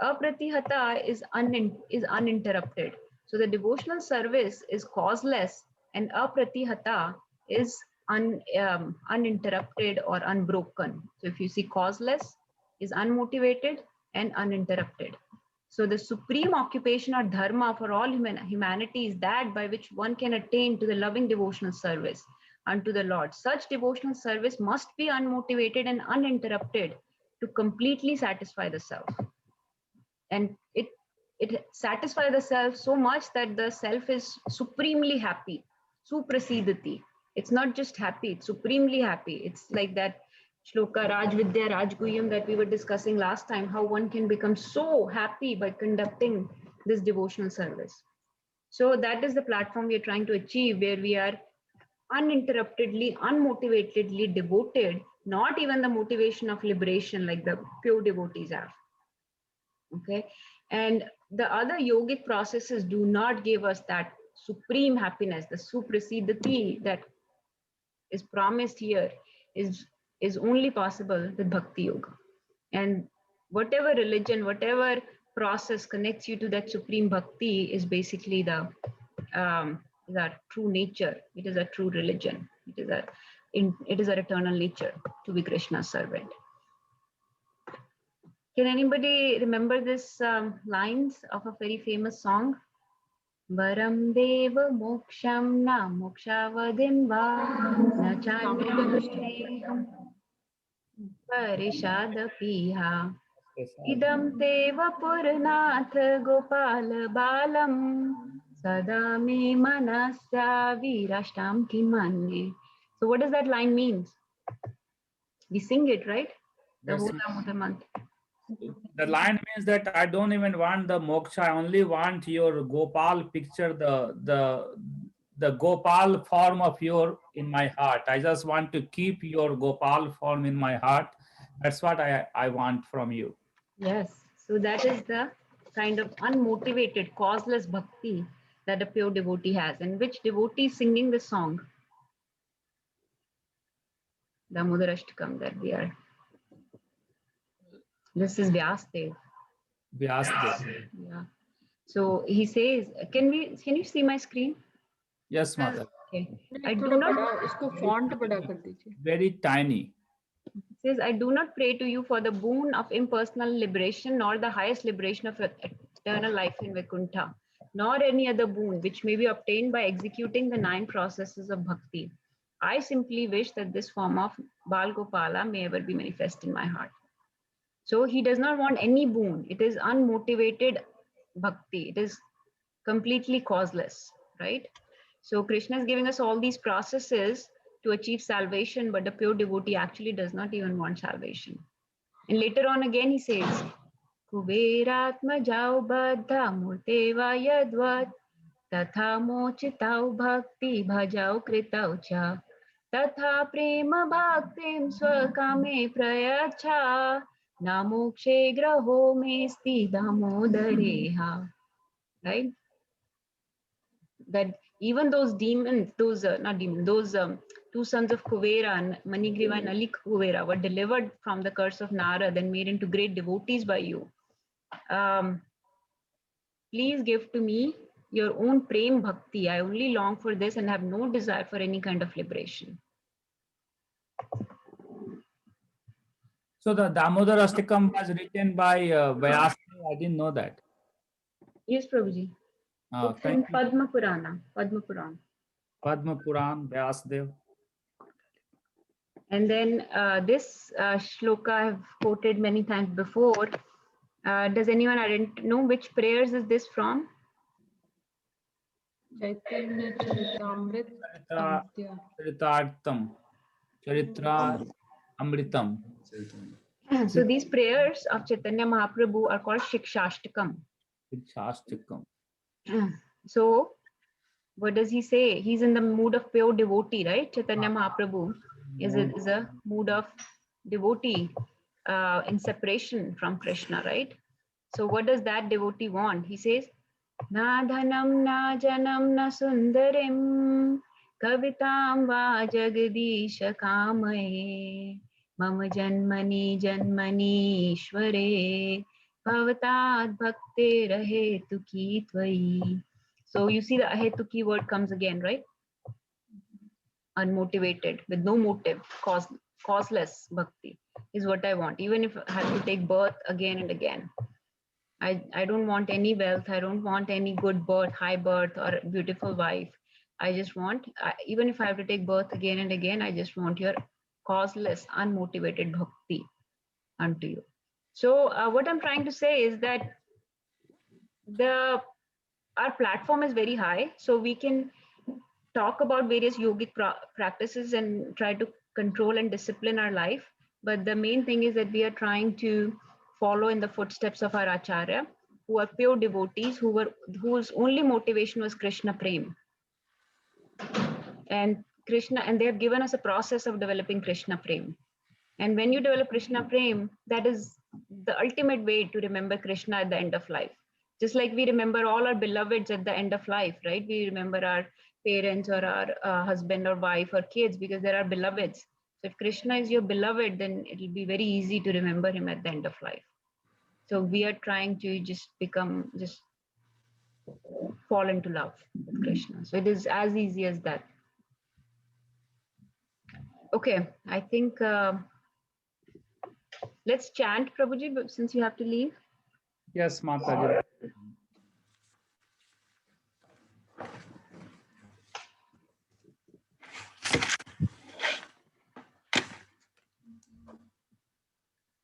Apratihata is uninterrupted. So the devotional service is causeless, and apratihata is uninterrupted or unbroken. So if you see, causeless is unmotivated and uninterrupted. So the supreme occupation or dharma for all humanity is that by which one can attain to the loving devotional service unto the Lord. Such devotional service must be unmotivated and uninterrupted to completely satisfy the self. And it satisfies the self so much that the self is supremely happy, suprasidati. It's not just happy, it's supremely happy. It's like that shloka Rajvidya Rajguyam that we were discussing last time, how one can become so happy by conducting this devotional service. So that is the platform we are trying to achieve, where we are uninterruptedly, unmotivatedly devoted, not even the motivation of liberation like the pure devotees have. Okay, and the other yogic processes do not give us that supreme happiness. The suprasidati that is promised here is only possible with bhakti yoga. And whatever religion, whatever process connects you to that supreme bhakti is basically the true nature. It is a true religion. It is our eternal nature to be Krishna's servant. Can anybody remember this lines of a very famous song? Varam deva moksham na mokshavadim va na chanyam parishada piha idam teva purnath gopal balam sada me manasya virashtam kimanye. So what does that line mean? We sing it, right? The whole Damodar month. The line means that I don't even want the moksha. I only want your Gopal picture, the Gopal form of your in my heart. I just want to keep your Gopal form in my heart. That's what I want from you. Yes. So that is the kind of unmotivated, causeless bhakti that a pure devotee has. And which devotee is singing this song? Damodar Ashtakam that we are. This is Vyasdev. Vyasdev. Yeah. So he says, can you see my screen? Yes, Mother. Okay. I do not. इसको font बड़ा कर दीजिए. Very tiny. It says, I do not pray to you for the boon of impersonal liberation, nor the highest liberation of eternal life in Vaikuntha, nor any other boon which may be obtained by executing the 9 processes of bhakti. I simply wish that this form of Bal Gopala may ever be manifest in my heart. So he does not want any boon. It is unmotivated bhakti. It is completely causeless, right? So Krishna is giving us all these processes to achieve salvation, but the pure devotee actually does not even want salvation. And later on again he says, Kuberatma jau baddha murteva yadvat tatha mochitau bhakti bhajau kritau cha tatha prema bhaktim swakame prayacha namokshe graho mesti damodareha. Right? That even those demons, those 2 sons of Kuvera, and Manigriva and Ali Kuvera, were delivered from the curse of Nara, then made into great devotees by you. Please give to me your own prem bhakti. I only long for this and have no desire for any kind of liberation. So the Damodar Ashtakam was written by Vyasdev. I didn't know that. Yes, Prabhuji. It's in Thank you. Padma Purana. Padma Purana. Padma Puran, Vyasdev. And then this shloka I've quoted many times before. Does anyone know which prayers is this from? Chaitanya Charitamrit Adya. Charitartam. Charitra Amritam. So these prayers of Chaitanya Mahaprabhu are called Shikshashtakam. Shikshashtakam. So what does he say? He's in the mood of pure devotee, right? Chaitanya Mahaprabhu is a mood of devotee in separation from Krishna, right? So what does that devotee want? He says, Na dhanam na janam na sundarim kavitam va jagadisha kamaye mama janmani janmani ishware bhavatad bhakte rahe tuki tvai. So you see the ahetuki word comes again, right? Unmotivated, with no motive, causeless bhakti is what I want. Even if I have to take birth again and again. I don't want any wealth. I don't want any good birth, high birth, or beautiful wife. I just want, even if I have to take birth again and again, I just want your causeless, unmotivated bhakti unto you. So what I'm trying to say is that our platform is very high, so we can talk about various yogic practices and try to control and discipline our life. But the main thing is that we are trying to follow in the footsteps of our acharya, who are pure devotees, whose only motivation was Krishna Prem. And they have given us a process of developing Krishna Prem. And when you develop Krishna Prem, that is the ultimate way to remember Krishna at the end of life. Just like we remember all our beloveds at the end of life, right? We remember our parents or our husband or wife or kids because they are beloveds. So if Krishna is your beloved, then it will be very easy to remember him at the end of life. So we are trying to just fall into love with Krishna. So it is as easy as that. Okay, I think let's chant, Prabhuji, but since you have to leave. Yes, Mataji.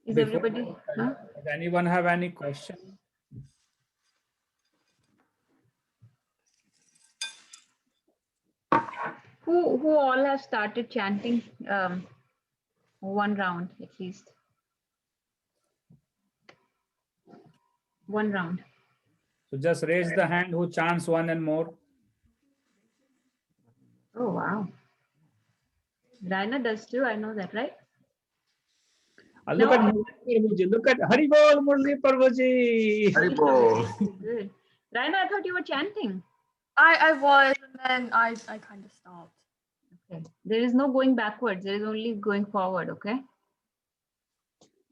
Is everybody? Huh? Does anyone have any question? Who all have started chanting one round at least? One round. So just raise the hand who chants one and more. Oh, wow. Raina does too, I know that, right? Look at Murli Prabhuji. Look at Hari Bol Murli Prabhuji. Hari Bol. Good. Raina, I thought you were chanting. I was, and then I kind of stopped. Okay. There is no going backwards. There is only going forward, okay?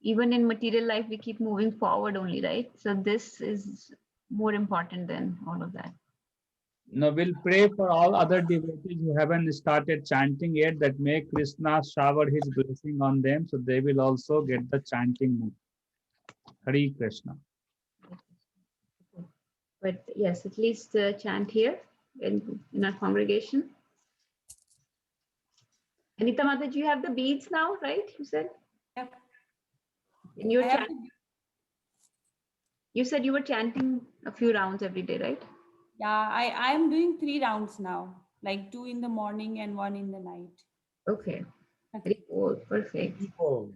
Even in material life, we keep moving forward only, right? So this is more important than all of that. Now we'll pray for all other devotees who haven't started chanting yet, that may Krishna shower his blessing on them, so they will also get the chanting mood. Hare Krishna. But yes, at least chant here in our congregation. Anita Mataji, you have the beads now, right? You said? Yep. And you said you were chanting a few rounds every day, right? Yeah, I am doing 3 rounds now, like 2 in the morning and 1 in the night. Okay. Very cool. Perfect. Oh.